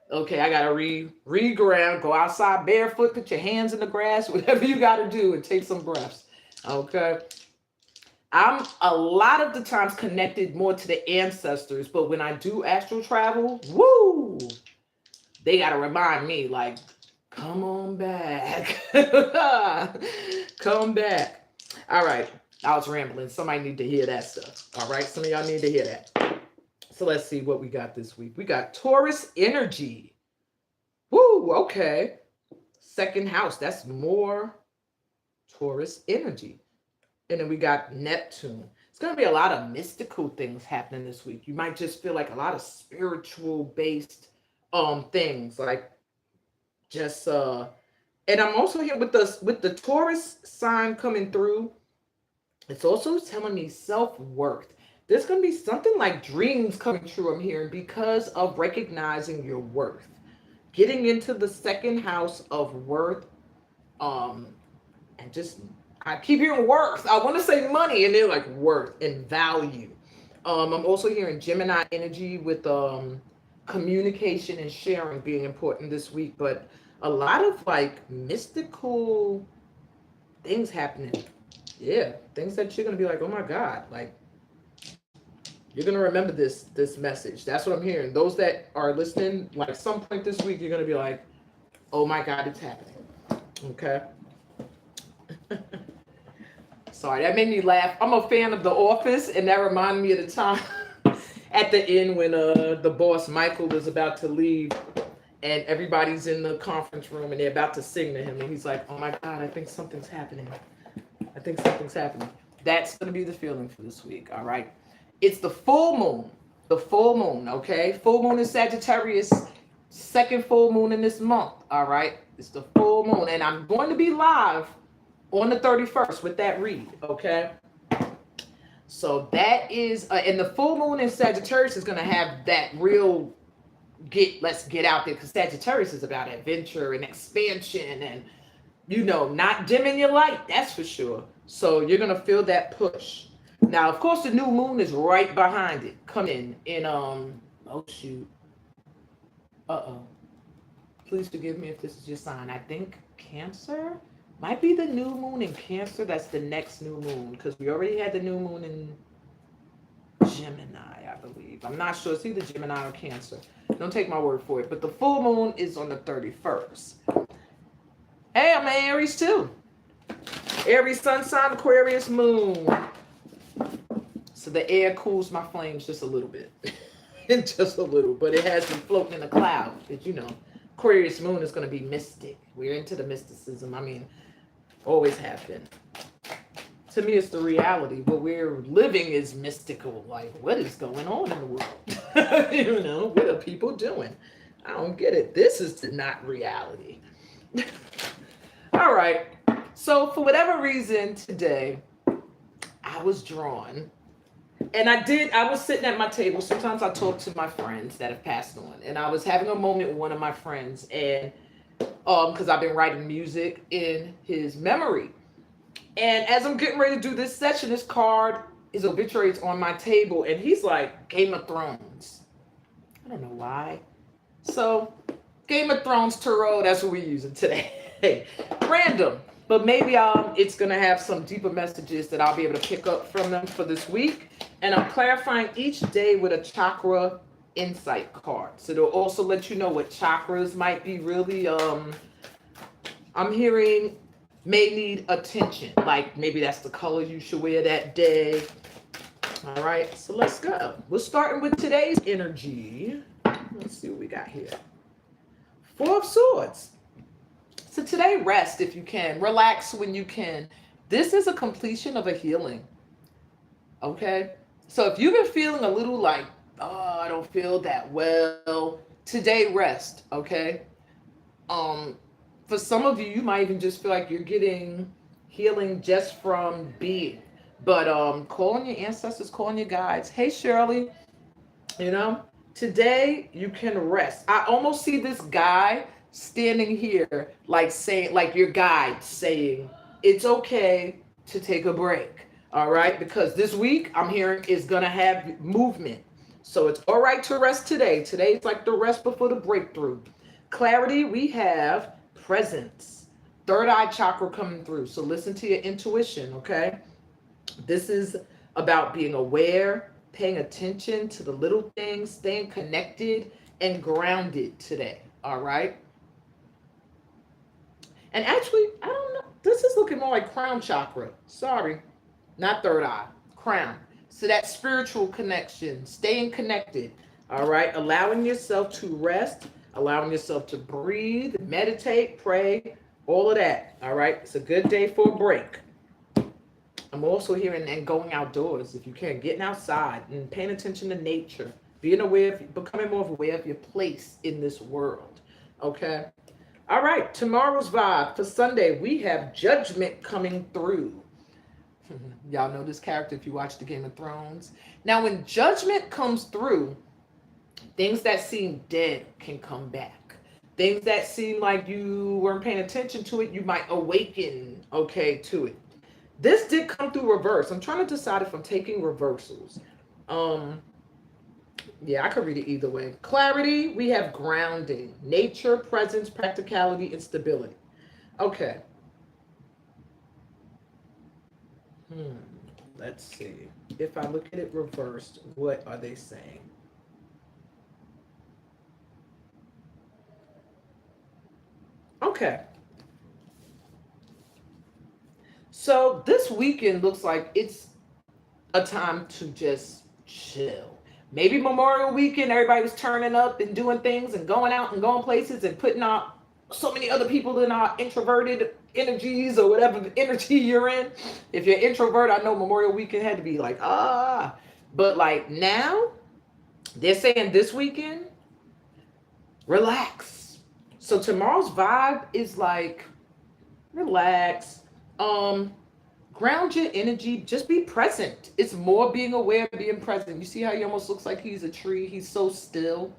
okay, I gotta reground, go outside barefoot, put your hands in the grass, whatever you gotta do, and take some breaths. Okay. I'm a lot of the times connected more to the ancestors, but when I do astral travel, woo, they gotta remind me, like, come on back. Come back. All right. I was rambling. Somebody need to hear that stuff. All right. Some of y'all need to hear that. So let's see what we got this week. We got Taurus energy. Woo. Okay. Second house. That's more Taurus energy. And then we got Neptune. It's going to be a lot of mystical things happening this week. You might just feel like a lot of spiritual based things, like just and I'm also here with the Taurus sign coming through. It's also telling me self-worth. There's going to be something like dreams coming true, I'm hearing, because of recognizing your worth. Getting into the second house of worth, and just, I keep hearing worth. I want to say money, and they're like worth and value. I'm also hearing Gemini energy with communication and sharing being important this week, but a lot of like mystical things happening. Yeah, things that you're gonna be like, oh my God, like you're gonna remember this message. That's what I'm hearing. Those that are listening, like some point this week, you're gonna be like, oh my God, it's happening. Okay. Sorry, that made me laugh. I'm a fan of The Office, and that reminded me of the time at the end when the boss Michael is about to leave, and everybody's in the conference room, and they're about to sing to him, and he's like, "Oh my God, I think something's happening. I think something's happening." That's gonna be the feeling for this week. All right, it's the full moon. The full moon. Okay, full moon in Sagittarius. Second full moon in this month. All right, it's the full moon, and I'm going to be live on the 31st with that read, okay? So that is, and the full moon in Sagittarius is going to have that real let's get out there, because Sagittarius is about adventure and expansion and, not dimming your light, that's for sure. So you're gonna feel that push. Now, of course, the new moon is right behind it, coming in oh shoot. Uh-oh. Please forgive me if this is your sign. I think Cancer might be the new moon in Cancer. That's the next new moon, because we already had the new moon in Gemini, I believe. I'm not sure. It's either Gemini or Cancer. Don't take my word for it. But the full moon is on the 31st. Hey, I'm an Aries too. Aries sun sign, Aquarius moon. So the air cools my flames just a little bit. Just a little. But it has been floating in the cloud. Because, Aquarius moon is going to be mystic. We're into the mysticism. I mean, always have been. To me, it's the reality. What we're living is mystical. Like, what is going on in the world? What are people doing? I don't get it. This is not reality. All right. So for whatever reason today, I was drawn. And I was sitting at my table. Sometimes I talk to my friends that have passed on. And I was having a moment with one of my friends. And because I've been writing music in his memory. And as I'm getting ready to do this session, this card, his obituary is on my table. And he's like, Game of Thrones. I don't know why. So Game of Thrones Tarot, that's what we're using today. Random. But maybe it's going to have some deeper messages that I'll be able to pick up from them for this week. And I'm clarifying each day with a chakra insight card. So it'll also let you know what chakras might be really, I'm hearing may need attention. Like maybe that's the color you should wear that day. All right, so let's go. We're starting with today's energy. Let's see what we got here. Four of Swords. So today, rest if you can. Relax when you can. This is a completion of a healing. Okay? So if you've been feeling a little like, oh, I don't feel that well, today, rest. Okay? For some of you, you might even just feel like you're getting healing just from being. But call on your ancestors, call on your guides. Hey, Shirley, today you can rest. I almost see this guy standing here, like saying, like your guide saying, it's okay to take a break. All right. Because this week I'm hearing is going to have movement. So it's all right to rest today. Today's like the rest before the breakthrough. Clarity, we have presence. Third eye chakra coming through. So listen to your intuition. Okay. This is about being aware, paying attention to the little things, staying connected and grounded today. All right. And actually, I don't know. This is looking more like crown chakra. Sorry, not third eye, crown. So that spiritual connection, staying connected. All right. Allowing yourself to rest, allowing yourself to breathe, meditate, pray, all of that. All right. It's a good day for a break. I'm also hearing and going outdoors if you can, getting outside and paying attention to nature, being aware, becoming more aware of your place in this world. Okay. All right. Tomorrow's vibe for Sunday, we have Judgment coming through. Y'all know this character if you watch the Game of Thrones. Now, when Judgment comes through, things that seem dead can come back. Things that seem like you weren't paying attention to it, you might awaken, to it. This did come through reverse. I'm trying to decide if I'm taking reversals. Yeah, I could read it either way. Clarity, we have grounding, nature, presence, practicality, and stability. Okay. Let's see. If I look at it reversed, what are they saying? Okay. So this weekend looks like it's a time to just chill. Maybe Memorial Weekend, everybody was turning up and doing things and going out and going places and putting out so many other people in our introverted energies or whatever energy you're in. If you're introvert, I know Memorial Weekend had to be like, but like now, they're saying this weekend, relax. So tomorrow's vibe is like, relax. Ground your energy, just be present. It's more being aware, being present. You see how he almost looks like he's a tree? He's so still.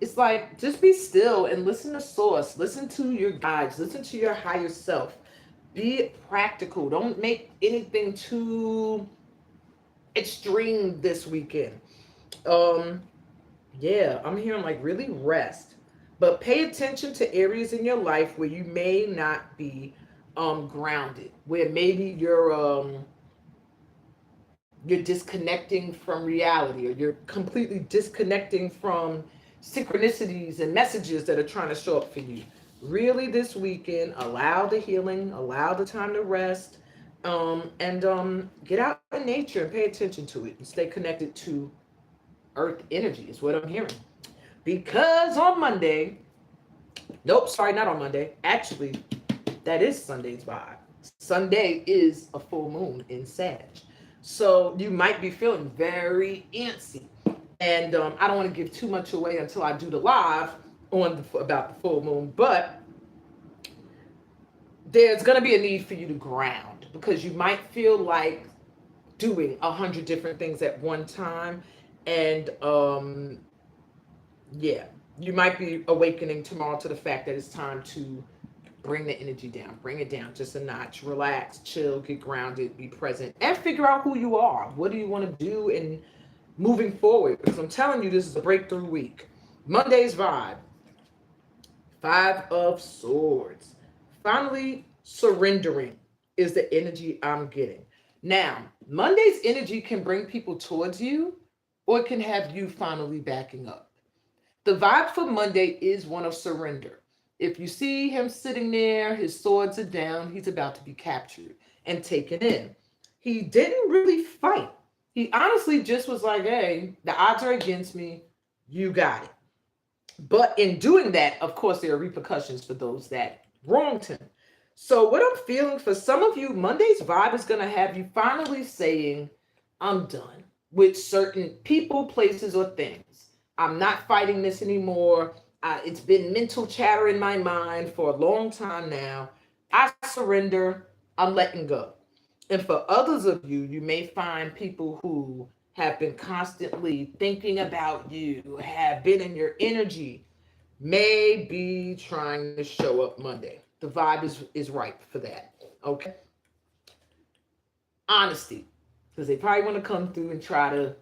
it's like, just be still and listen to source, listen to your guides, listen to your higher self. Be practical. Don't make anything too extreme this weekend. Um, yeah, I'm hearing like really rest, but pay attention to areas in your life where you may not be grounded, where maybe you're disconnecting from reality, or you're completely disconnecting from synchronicities and messages that are trying to show up for you. Really, this weekend, allow the healing, allow the time to rest, and get out in nature and pay attention to it and stay connected to earth energy, is what I'm hearing. Because on Monday, nope, sorry, not on Monday. Actually, that is Sunday's vibe. Sunday is a full moon in Sag. So you might be feeling very antsy. And I don't want to give too much away until I do the live about the full moon. But there's going to be a need for you to ground, because you might feel like doing 100 different things at one time. And yeah, you might be awakening tomorrow to the fact that it's time to bring the energy down, bring it down just a notch, relax, chill, get grounded, be present, and figure out who you are. What do you want to do in moving forward? Because I'm telling you, this is a breakthrough week. Monday's vibe, Five of Swords. Finally surrendering is the energy I'm getting. Now, Monday's energy can bring people towards you, or it can have you finally backing up. The vibe for Monday is one of surrender. If you see him sitting there, his swords are down, he's about to be captured and taken in. He didn't really fight. He honestly just was like, hey, the odds are against me. You got it. But in doing that, of course, there are repercussions for those that wronged him. So, what I'm feeling for some of you, Monday's vibe is going to have you finally saying, I'm done with certain people, places, or things. I'm not fighting this anymore. It's been mental chatter in my mind for a long time now. I surrender. I'm letting go. And for others of you, you may find people who have been constantly thinking about you, have been in your energy, may be trying to show up Monday. The vibe is ripe for that. Okay. Honesty, because they probably want to come through and try to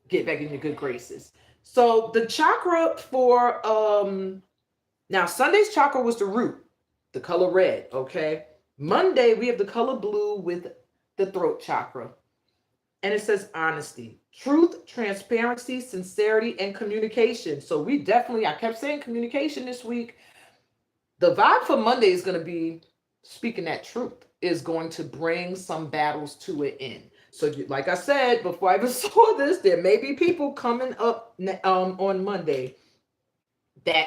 get back in your good graces. So the chakra for now, Sunday's chakra was the root, the color red. Okay. Monday we have the color blue with the throat chakra. And it says honesty, truth, transparency, sincerity, and communication. So we definitely, I kept saying communication this week. The vibe for Monday is going to be speaking that truth, is going to bring some battles to an end. So like I said, before I even saw this, there may be people coming up on Monday that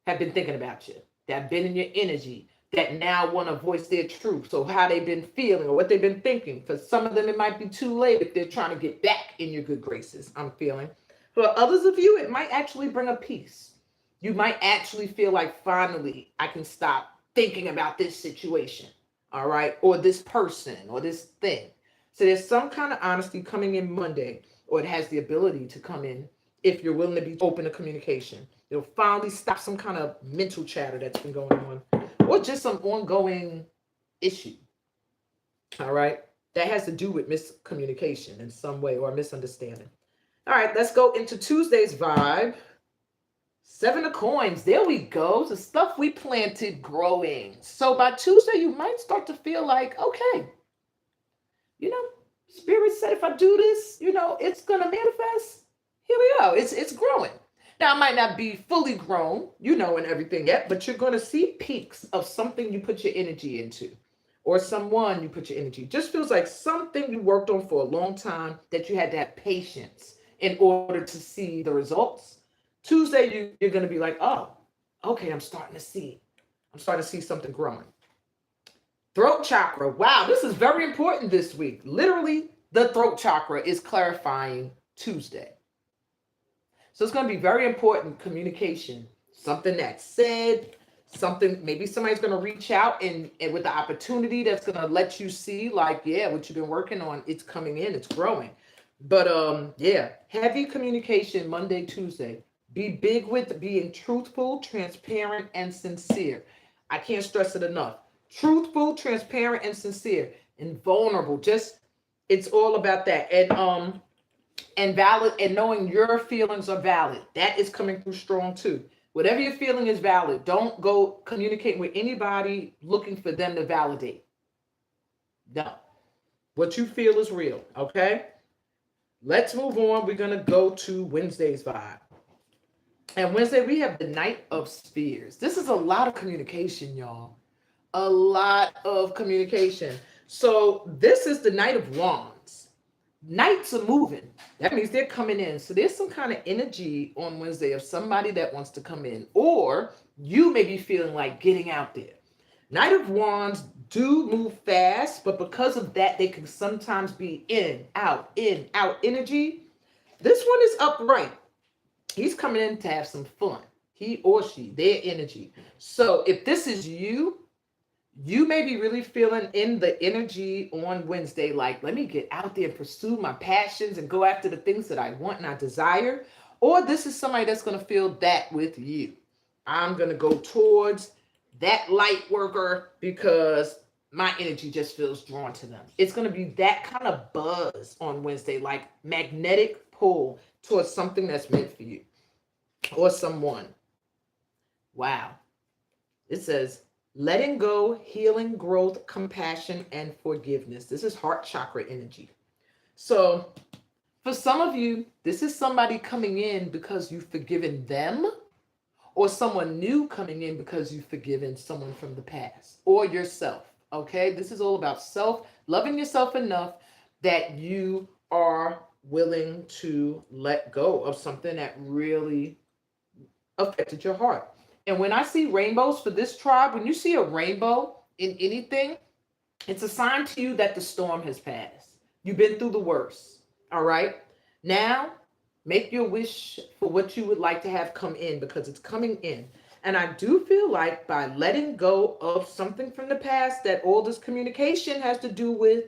have been thinking about you, that have been in your energy, that now want to voice their truth. So how they've been feeling or what they've been thinking. For some of them, it might be too late if they're trying to get back in your good graces, I'm feeling. For others of you, it might actually bring a peace. You might actually feel like finally I can stop thinking about this situation, all right, or this person or this thing. So there's some kind of honesty coming in Monday, or it has the ability to come in if you're willing to be open to communication. It'll finally stop some kind of mental chatter that's been going on, or just some ongoing issue. All right. That has to do with miscommunication in some way, or misunderstanding. All right, let's go into Tuesday's vibe. Seven of coins. There we go. The stuff we planted growing. So by Tuesday, you might start to feel like, okay, Spirit said if I do this, it's gonna manifest. Here we go. It's growing. Now, it might not be fully grown, and everything yet, but you're going to see peaks of something you put your energy into, or someone you put your energy. Just feels like something you worked on for a long time that you had to have patience in order to see the results. Tuesday, you're going to be like, oh, okay, I'm starting to see something growing. Throat chakra. Wow, this is very important this week. Literally, the throat chakra is clarifying Tuesday. So it's going to be very important communication. Something that's said, something, maybe somebody's going to reach out and with the opportunity that's going to let you see, like, yeah, what you've been working on, it's coming in, it's growing. But yeah, heavy communication Monday, Tuesday. Be big with being truthful, transparent, and sincere. I can't stress it enough. Truthful, transparent, and sincere, and vulnerable. Just it's all about that. And valid, and knowing your feelings are valid. That is coming through strong too. Whatever you're feeling is valid. Don't go communicating with anybody looking for them to validate. No. What you feel is real. Okay? Let's move on. We're going to go to Wednesday's vibe. And Wednesday, we have the Knight of Spears. This is a lot of communication, y'all. A lot of communication. So, this is the Knight of Wands. Knights are moving. That means they're coming in. So, there's some kind of energy on Wednesday of somebody that wants to come in. Or you may be feeling like getting out there. Knight of Wands do move fast, but because of that, they can sometimes be in, out energy. This one is upright. He's coming in to have some fun. He or she, their energy. So if this is you, you may be really feeling in the energy on Wednesday, like, let me get out there and pursue my passions and go after the things that I want and I desire. Or this is somebody that's going to feel that with you. I'm going to go towards that light worker because my energy just feels drawn to them. It's going to be that kind of buzz on Wednesday, like magnetic pull towards something that's meant for you or someone. Wow. It says letting go, healing, growth, compassion, and forgiveness. This is heart chakra energy. So for some of you, this is somebody coming in because you've forgiven them, or someone new coming in because you've forgiven someone from the past, or yourself. Okay, this is all about loving yourself enough that you are willing to let go of something that really affected your heart. And when I see rainbows for this tribe, when you see a rainbow in anything, it's a sign to you that the storm has passed. You've been through the worst. All right. Now, make your wish for what you would like to have come in, because it's coming in. And I do feel like by letting go of something from the past that all this communication has to do with,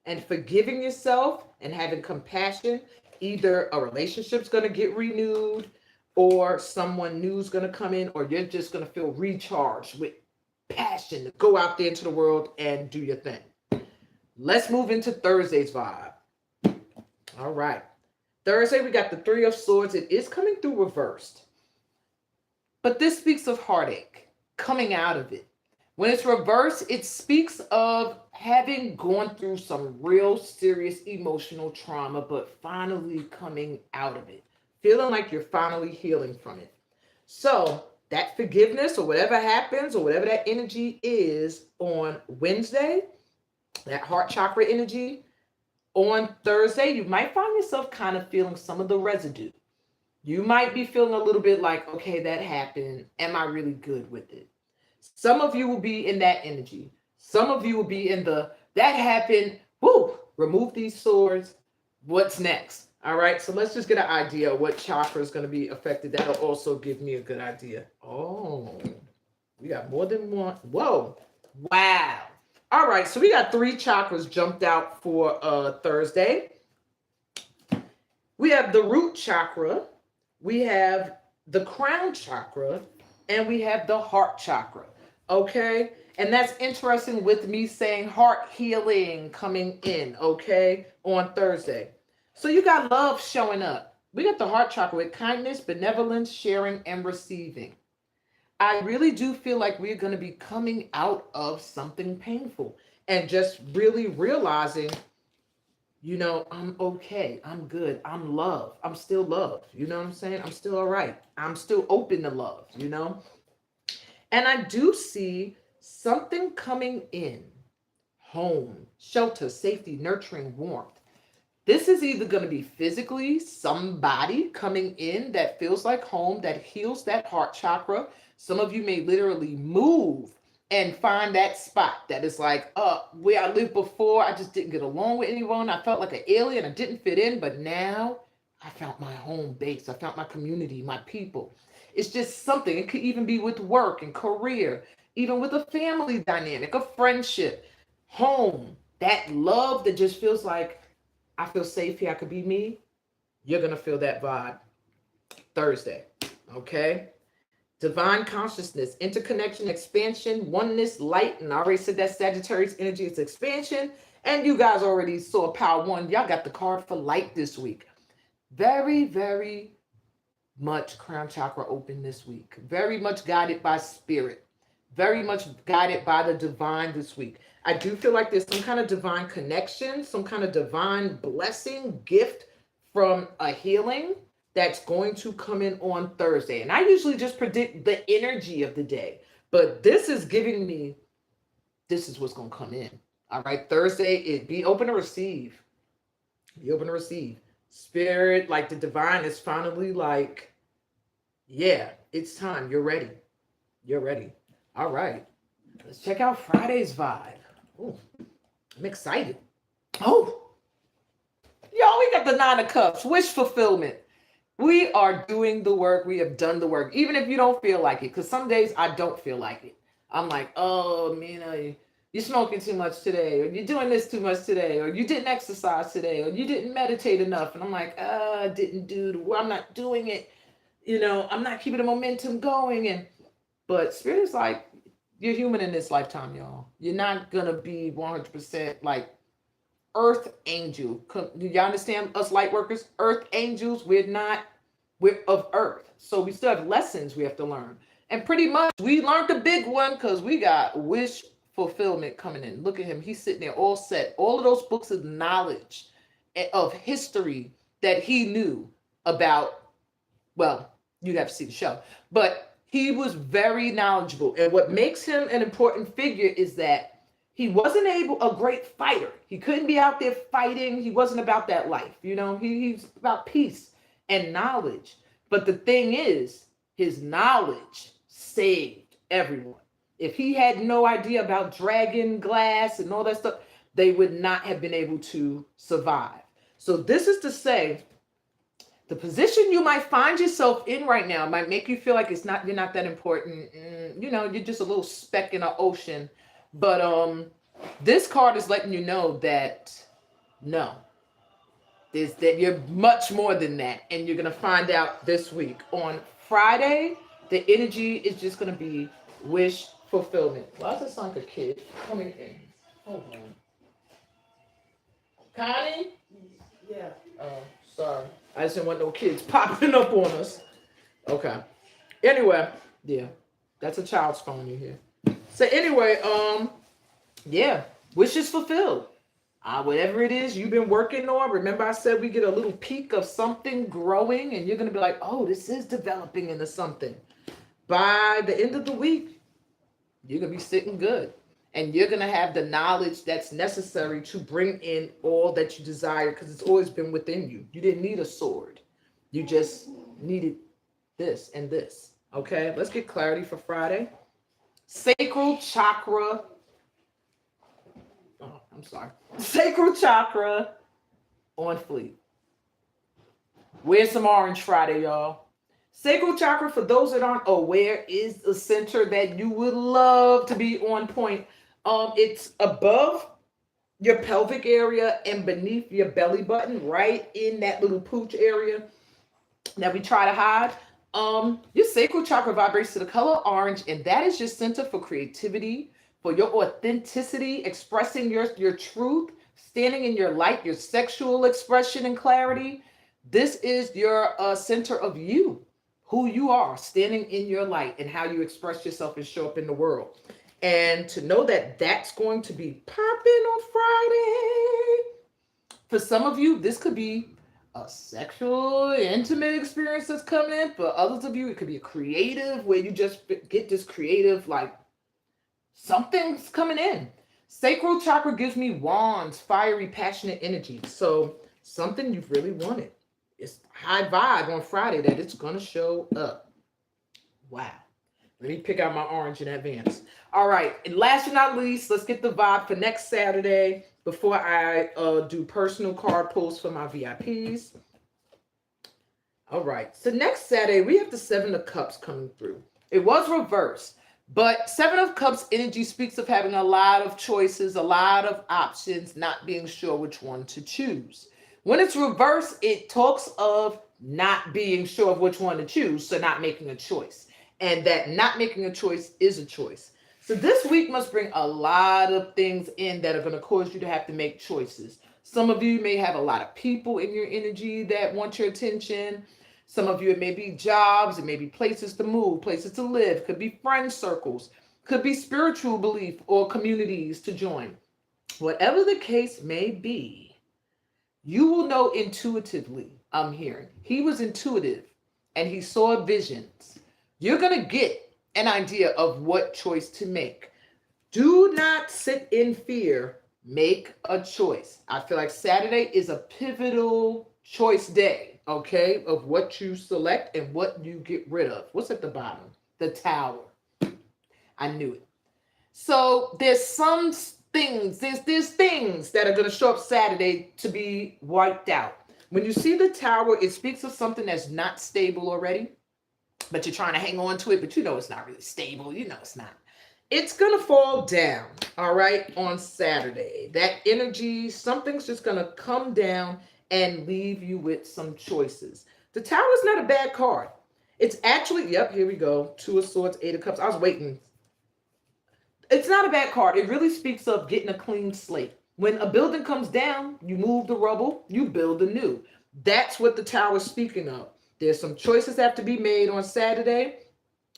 and forgiving yourself and having compassion, either a relationship's going to get renewed, or someone new's going to come in, or you're just going to feel recharged with passion to go out there into the world and do your thing. Let's move into Thursday's vibe. All right. Thursday, we got the Three of Swords. It is coming through reversed. But this speaks of heartache, coming out of it. When it's reversed, it speaks of having gone through some real serious emotional trauma, but finally coming out of it. Feeling like you're finally healing from it. So that forgiveness or whatever happens or whatever that energy is on Wednesday, that heart chakra energy, on Thursday, you might find yourself kind of feeling some of the residue. You might be feeling a little bit like, okay, that happened. Am I really good with it? Some of you will be in that energy. Some of you will be in that happened. Woo, remove these swords. What's next? All right, so let's just get an idea of what chakra is going to be affected. That'll also give me a good idea. Oh, we got more than one. Whoa, wow. All right, so we got 3 chakras jumped out for Thursday. We have the root chakra, we have the crown chakra, and we have the heart chakra. Okay, and that's interesting with me saying heart healing coming in, okay, on Thursday. So you got love showing up. We got the heart chakra with kindness, benevolence, sharing, and receiving. I really do feel like we're going to be coming out of something painful and just really realizing, I'm okay. I'm good. I'm loved. I'm still loved. You know what I'm saying? I'm still all right. I'm still open to love, And I do see something coming in. Home, shelter, safety, nurturing, warmth. This is either going to be physically somebody coming in that feels like home, that heals that heart chakra. Some of you may literally move and find that spot that is like, where I lived before, I just didn't get along with anyone. I felt like an alien. I didn't fit in, but now I found my home base. I found my community, my people. It's just something. It could even be with work and career, even with a family dynamic, a friendship, home, that love that just feels like, I feel safe here. I could be me. You're going to feel that vibe. Thursday. Okay. Divine consciousness, interconnection, expansion, oneness, light. And I already said that Sagittarius energy is expansion. And you guys already saw Power One. Y'all got the card for light this week. Very, very much crown chakra open this week. Very much guided by spirit. Very much guided by the divine this week. I do feel like there's some kind of divine connection, some kind of divine blessing, gift from a healing that's going to come in on Thursday. And I usually just predict the energy of the day, but this is giving me, this is what's going to come in. All right. Thursday, be open to receive. Be open to receive. Spirit, like the divine is finally like, yeah, it's time. You're ready. You're ready. All right. Let's check out Friday's vibe. Ooh, I'm excited. Oh, y'all, we got the 9 of Cups, wish fulfillment. We are doing the work. We have done the work, even if you don't feel like it. Because some days I don't feel like it. I'm like, oh, Amina, you're smoking too much today, or you're doing this too much today, or you didn't exercise today, or you didn't meditate enough. And I'm like, I didn't I'm not doing it. You know, I'm not keeping the momentum going. But Spirit is like, you're human in this lifetime, y'all. You're not going to be 100% like earth angel. Do y'all understand us light workers? Earth angels, we're of earth. So we still have lessons we have to learn. And pretty much we learned the big one because we got wish fulfillment coming in. Look at him. He's sitting there all set. All of those books of knowledge of history that he knew about. Well, you have to see the show. But he was very knowledgeable. And what makes him an important figure is that he wasn't a great fighter. He couldn't be out there fighting. He wasn't about that life. You know, he's about peace and knowledge. But the thing is, his knowledge saved everyone. If he had no idea about dragon glass and all that stuff, they would not have been able to survive. So this is to say, the position you might find yourself in right now might make you feel like you're not that important. You know, you're just a little speck in an ocean. But this card is letting you know that no, that you're much more than that, and you're gonna find out this week. On Friday, the energy is just gonna be wish fulfillment. Why does it sound like a kid coming in? Hold on, Connie.
Yeah.
Oh, sorry. I just didn't want no kids popping up on us. Okay. Anyway, yeah, that's a child's phone you hear. So anyway, yeah, wishes fulfilled. Whatever it is you've been working on. Remember I said we get a little peek of something growing and you're going to be like, oh, this is developing into something. By the end of the week, you're going to be sitting good. And you're going to have the knowledge that's necessary to bring in all that you desire because it's always been within you. You didn't need a sword. You just needed this and this. Okay, let's get clarity for Friday. Sacral chakra. Oh, I'm sorry. Sacral chakra on fleek. Where's some orange Friday, y'all? Sacral chakra, for those that aren't aware, is a center that you would love to be on point. It's above your pelvic area and beneath your belly button, right in that little pooch area that we try to hide. Your sacral chakra vibrates to the color orange, and that is your center for creativity, for your authenticity, expressing your truth, standing in your light, your sexual expression and clarity. This is your center of you, who you are, standing in your light and how you express yourself and show up in the world. And to know that that's going to be popping on Friday. For some of you, this could be a sexual, intimate experience that's coming in. For others of you, it could be a creative, where you just get this creative, like something's coming in. Sacral chakra gives me wands, fiery, passionate energy. So something you've really wanted. It's high vibe on Friday that it's going to show up. Wow. Let me pick out my orange in advance. All right. And last but not least, let's get the vibe for next Saturday before I do personal card pulls for my VIPs. All right. So next Saturday, we have the 7 of Cups coming through. It was reversed, but 7 of Cups energy speaks of having a lot of choices, a lot of options, not being sure which one to choose. When it's reversed, it talks of not being sure of which one to choose, so not making a choice. And that not making a choice is a choice. So this week must bring a lot of things in that are going to cause you to have to make choices. Some of you may have a lot of people in your energy that want your attention. Some of you, it may be jobs, it may be places to move, places to live, could be friend circles, could be spiritual belief or communities to join. Whatever the case may be, you will know intuitively. I'm hearing he was intuitive and he saw visions. You're going to get an idea of what choice to make. Do not sit in fear. Make a choice. I feel like Saturday is a pivotal choice day, okay, of what you select and what you get rid of. What's at the bottom? The Tower. I knew it. So there's some things, there's things that are going to show up Saturday to be wiped out. When you see the Tower, it speaks of something that's not stable already, but you're trying to hang on to it, but you know it's not really stable. You know it's not. It's going to fall down, all right, on Saturday. That energy, something's just going to come down and leave you with some choices. The Tower is not a bad card. It's actually, yep, here we go. Two of Swords, Eight of Cups. I was waiting. It's not a bad card. It really speaks of getting a clean slate. When a building comes down, you move the rubble, you build anew. That's what the Tower is speaking of. There's some choices that have to be made on Saturday.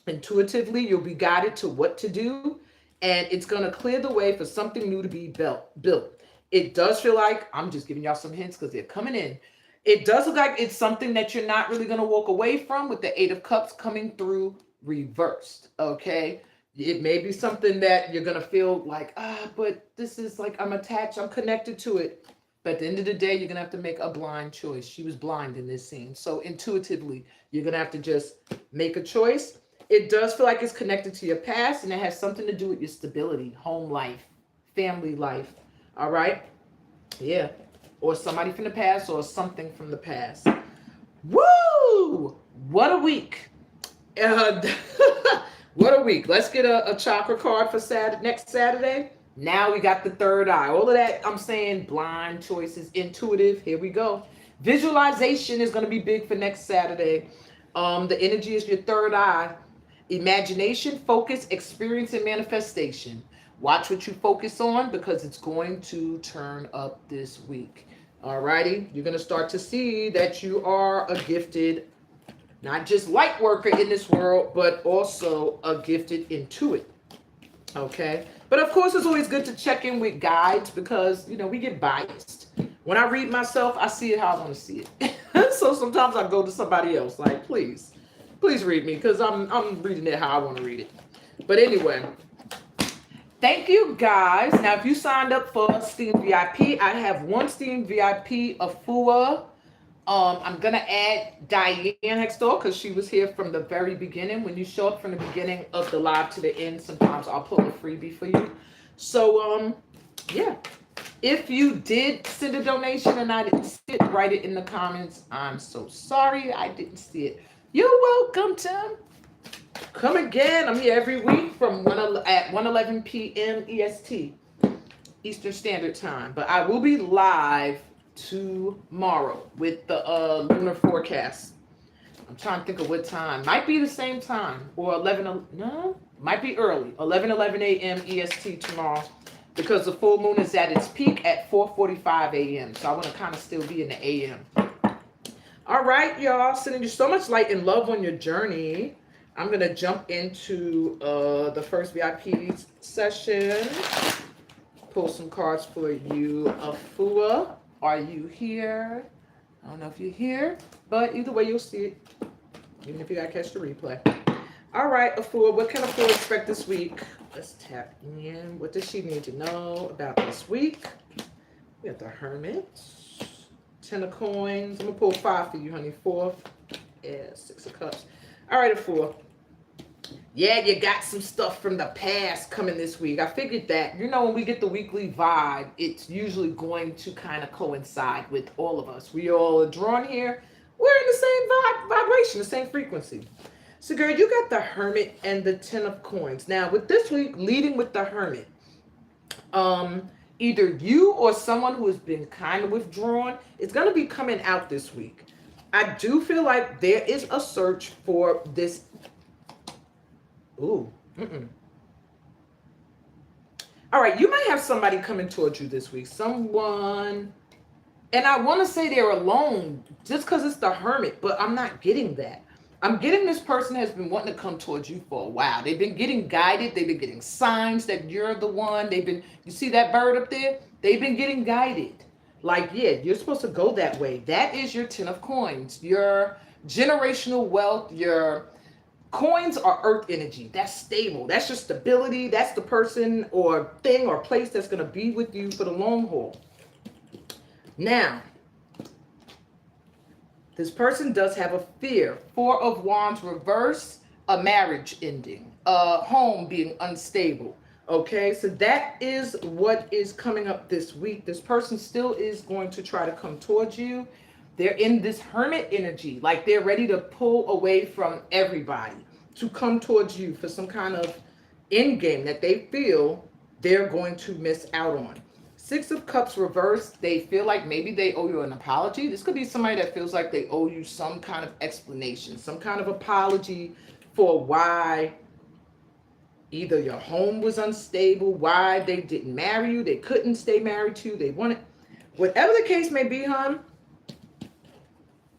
Intuitively, you'll be guided to what to do, and it's going to clear the way for something new to be built. It does feel like, I'm just giving y'all some hints because they're coming in. It does look like it's something that you're not really going to walk away from with the Eight of Cups coming through reversed, okay? It may be something that you're going to feel like, but this is like, I'm attached, I'm connected to it. But at the end of the day, you're going to have to make a blind choice. She was blind in this scene. So intuitively, you're going to have to just make a choice. It does feel like it's connected to your past, and it has something to do with your stability, home life, family life. All right? Yeah. Or somebody from the past or something from the past. Woo! What a week. What a week. Let's get a chakra card for next Saturday. Now we got the third eye. All of that, I'm saying, blind choices, intuitive. Here we go. Visualization is going to be big for next Saturday. The energy is your third eye. Imagination, focus, experience, and manifestation. Watch what you focus on because it's going to turn up this week. Alrighty, you're going to start to see that you are a gifted, not just light worker in this world, but also a gifted intuit. Okay, but of course it's always good to check in with guides because, you know, we get biased. When I read myself, I see it how I want to see it. So sometimes I go to somebody else, like, please read me because I'm reading it how I want to read it. But anyway, thank you guys. Now, if you signed up for Steam VIP, I have one Steam VIP, Afua. I'm going to add Diane next door because she was here from the very beginning. When you show up from the beginning of the live to the end, sometimes I'll pull a freebie for you. So, yeah. If you did send a donation and I didn't see it, write it in the comments. I'm so sorry I didn't see it. You're welcome, Tim. Come again. I'm here every week from 1:11 p.m. EST, Eastern Standard Time. But I will be live tomorrow with the lunar forecast. I'm trying to think of what time. Might be the same time or might be early. 11 a.m. EST tomorrow because the full moon is at its peak at 4:45 a.m. So I want to kind of still be in the a.m. All right, y'all. Sending you so much light and love on your journey. I'm going to jump into the first VIP session. Pull some cards for you. Afua, are you here? I don't know if you're here, but either way, you'll see it, even if you got to catch the replay. All right, Afua, what can Afua expect this week? Let's tap in. What does she need to know about this week? We got the Hermit. 10 of coins. I'm going to pull 5 for you, honey. 4. Yeah, 6 of cups. All right, Afua. Yeah, you got some stuff from the past coming this week. I figured that. You know, when we get the weekly vibe, it's usually going to kind of coincide with all of us. We all are drawn here. We're in the same vibration, the same frequency. So, girl, you got the Hermit and the 10 of coins. Now, with this week, leading with the Hermit, either you or someone who has been kind of withdrawn is going to be coming out this week. I do feel like there is a search for this. Ooh. All right, you might have somebody coming towards you this week. Someone, and I want to say they're alone just because it's the Hermit, but I'm not getting that. I'm getting this person has been wanting to come towards you for a while. They've been getting guided. They've been getting signs that you're the one. You see that bird up there? They've been getting guided. Like, yeah, you're supposed to go that way. That is your 10 of coins, your generational wealth, your coins are earth energy. That's stable. That's your stability. That's the person or thing or place that's going to be with you for the long haul. Now, this person does have a fear. 4 of Wands reverse, a marriage ending, a home being unstable. Okay, so that is what is coming up this week. This person still is going to try to come towards you. They're in this Hermit energy, like they're ready to pull away from everybody to come towards you for some kind of end game that they feel they're going to miss out on. 6 of Cups reversed, they feel like maybe they owe you an apology. This could be somebody that feels like they owe you some kind of explanation, some kind of apology for why either your home was unstable, why they didn't marry you, they couldn't stay married to you, they wanted, whatever the case may be, hon,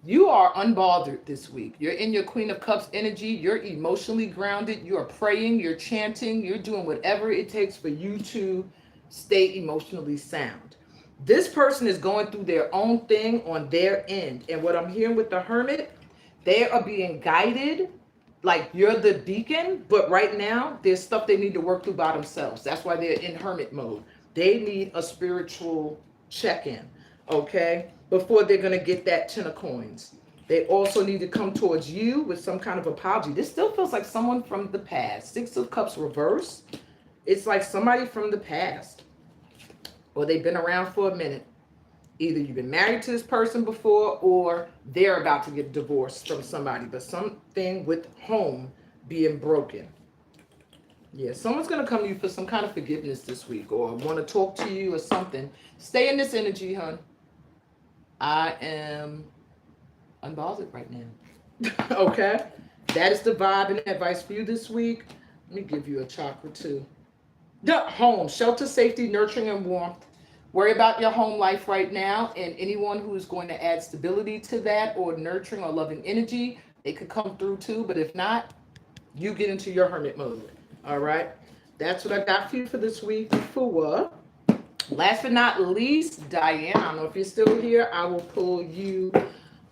you are unbothered this week. You're in your Queen of Cups energy. You're emotionally grounded. You're praying, you're chanting, you're doing whatever it takes for you to stay emotionally sound. This person is going through their own thing on their end. And what I'm hearing with the Hermit, they are being guided like you're the beacon, but right now there's stuff they need to work through by themselves. That's why they're in Hermit mode. They need a spiritual check-in, okay, before they're going to get that 10 of coins. They also need to come towards you with some kind of apology. This still feels like someone from the past. 6 of Cups reverse. It's like somebody from the past, or they've been around for a minute. Either you've been married to this person before, or they're about to get divorced from somebody, but something with home being broken. Yeah, someone's going to come to you for some kind of forgiveness this week, or want to talk to you or something. Stay in this energy, hon. I am unbothered right now. Okay? That is the vibe and advice for you this week. Let me give you a chakra too. The home, shelter, safety, nurturing, and warmth. Worry about your home life right now, and anyone who is going to add stability to that or nurturing or loving energy, they could come through too. But if not, you get into your hermit mode. All right? That's what I got for you for this week. For last but not least, Diane, I don't know if you're still here. I will pull you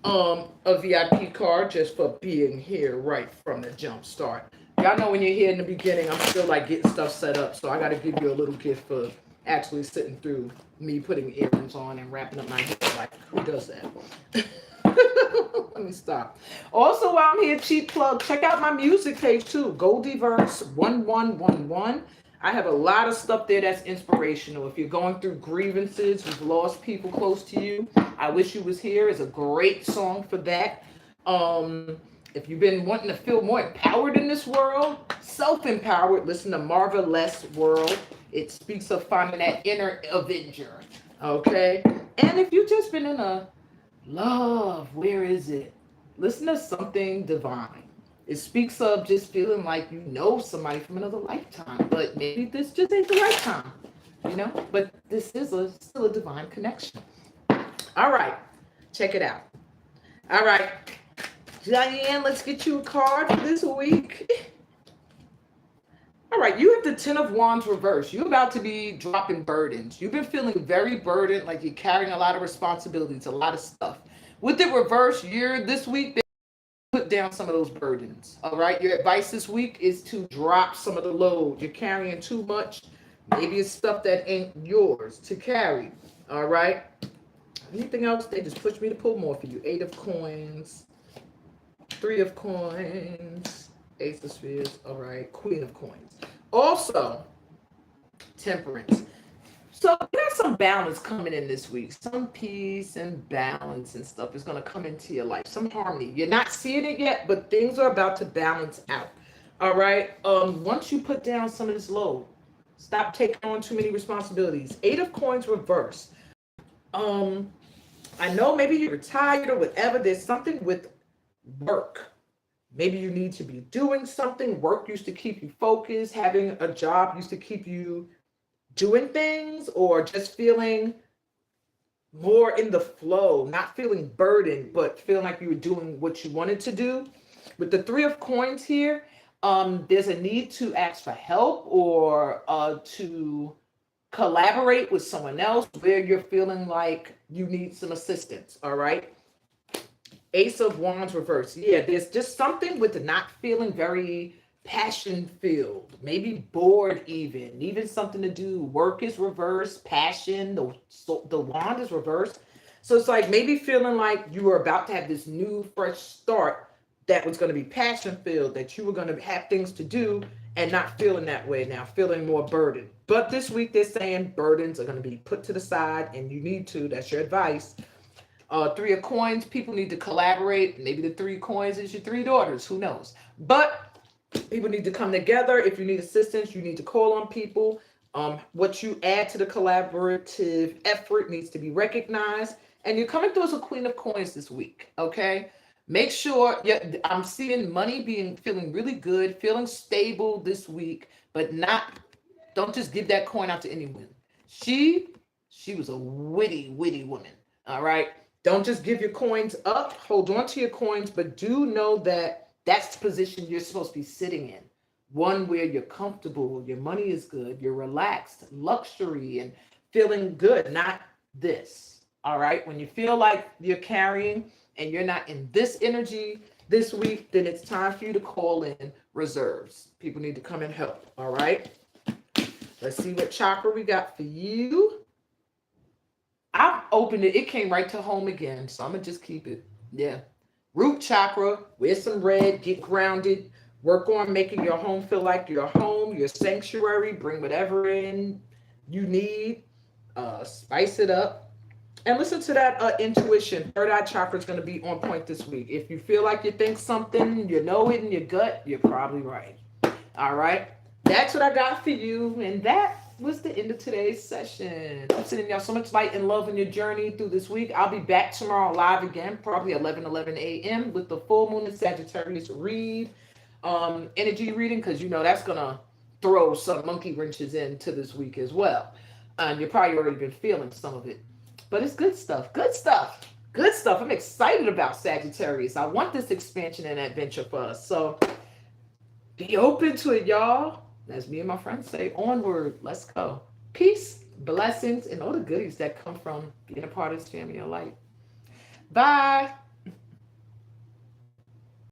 a VIP card just for being here right from the jump start. Y'all know when you're here in the beginning, I'm still like getting stuff set up, so I got to give you a little gift for actually sitting through me putting earrings on and wrapping up my hair. Like, who does that? Let me stop. Also, while I'm here, cheap plug, check out my music page too, Goldieverse 1111. I have a lot of stuff there that's inspirational. If you're going through grievances, you've lost people close to you, I Wish You Was Here is a great song for that. If you've been wanting to feel more empowered in this world, self-empowered, listen to Marvelous World. It speaks of finding that inner Avenger, okay? And if you've just been in a love, where is it? Listen to Something Divine. It speaks of just feeling like you know somebody from another lifetime, but maybe this just ain't the right time, you know? But this is still a divine connection. All right, check it out. All right, Diane, let's get you a card for this week. All right, you have the 10 of Wands reversed. You're about to be dropping burdens. You've been feeling very burdened, like you're carrying a lot of responsibilities, a lot of stuff. With the reverse, this week, put down some of those burdens. All right, your advice this week is to drop some of the load. You're carrying too much. Maybe it's stuff that ain't yours to carry. All right. Anything else? They just pushed me to pull more for you. 8 of coins, 3 of coins, Ace of Spheres. All right, Queen of coins. Also, Temperance. So there's some balance coming in this week. Some peace and balance and stuff is going to come into your life. Some harmony. You're not seeing it yet, but things are about to balance out. All right. Once you put down some of this load, stop taking on too many responsibilities. 8 of coins reverse. I know maybe you're retired or whatever. There's something with work. Maybe you need to be doing something. Work used to keep you focused. Having a job used to keep you doing things, or just feeling more in the flow, not feeling burdened, but feeling like you were doing what you wanted to do. With the three of coins here, there's a need to ask for help, or to collaborate with someone else where you're feeling like you need some assistance. All right. Ace of Wands reverse. Yeah, there's just something with the not feeling very passion filled, maybe bored, even something to do. Work is reversed, passion, the wand is reversed. So it's like maybe feeling like you were about to have this new fresh start that was going to be passion filled, that you were going to have things to do, and not feeling that way now, feeling more burdened. But this week they're saying burdens are going to be put to the side, and you need to, that's your advice. Three of coins, people need to collaborate. Maybe the three coins is your three daughters, who knows? But people need to come together. If you need assistance, you need to call on people. What you add to the collaborative effort needs to be recognized. And you're coming through as a queen of coins this week, okay? Make sure, yeah, I'm seeing money feeling really good, feeling stable this week, but don't just give that coin out to anyone. She was a witty woman. All right. Don't just give your coins up. Hold on to your coins, but do know that that's the position you're supposed to be sitting in. One where you're comfortable, your money is good, you're relaxed, luxury, and feeling good, not this. All right. When you feel like you're carrying and you're not in this energy this week, then it's time for you to call in reserves. People need to come and help. All right. Let's see what chakra we got for you. I opened it. It came right to home again. So I'm going to just keep it. Yeah. Root chakra. Wear some red. Get grounded. Work on making your home feel like your home, your sanctuary. Bring whatever in you need. Spice it up. And listen to that intuition. Third eye chakra is going to be on point this week. If you feel like you think something, you know it in your gut, you're probably right. All right. That's what I got for you. And that was the end of today's session. I'm sending y'all so much light and love in your journey through this week. I'll be back tomorrow live again, probably 11 a.m. with the full moon in Sagittarius energy reading, because you know that's going to throw some monkey wrenches into this week as well. And you've probably already been feeling some of it. But it's good stuff. Good stuff. Good stuff. I'm excited about Sagittarius. I want this expansion and adventure for us. So be open to it, y'all. As me and my friends say, onward. Let's go. Peace, blessings, and all the goodies that come from being a part of this family of light. Bye.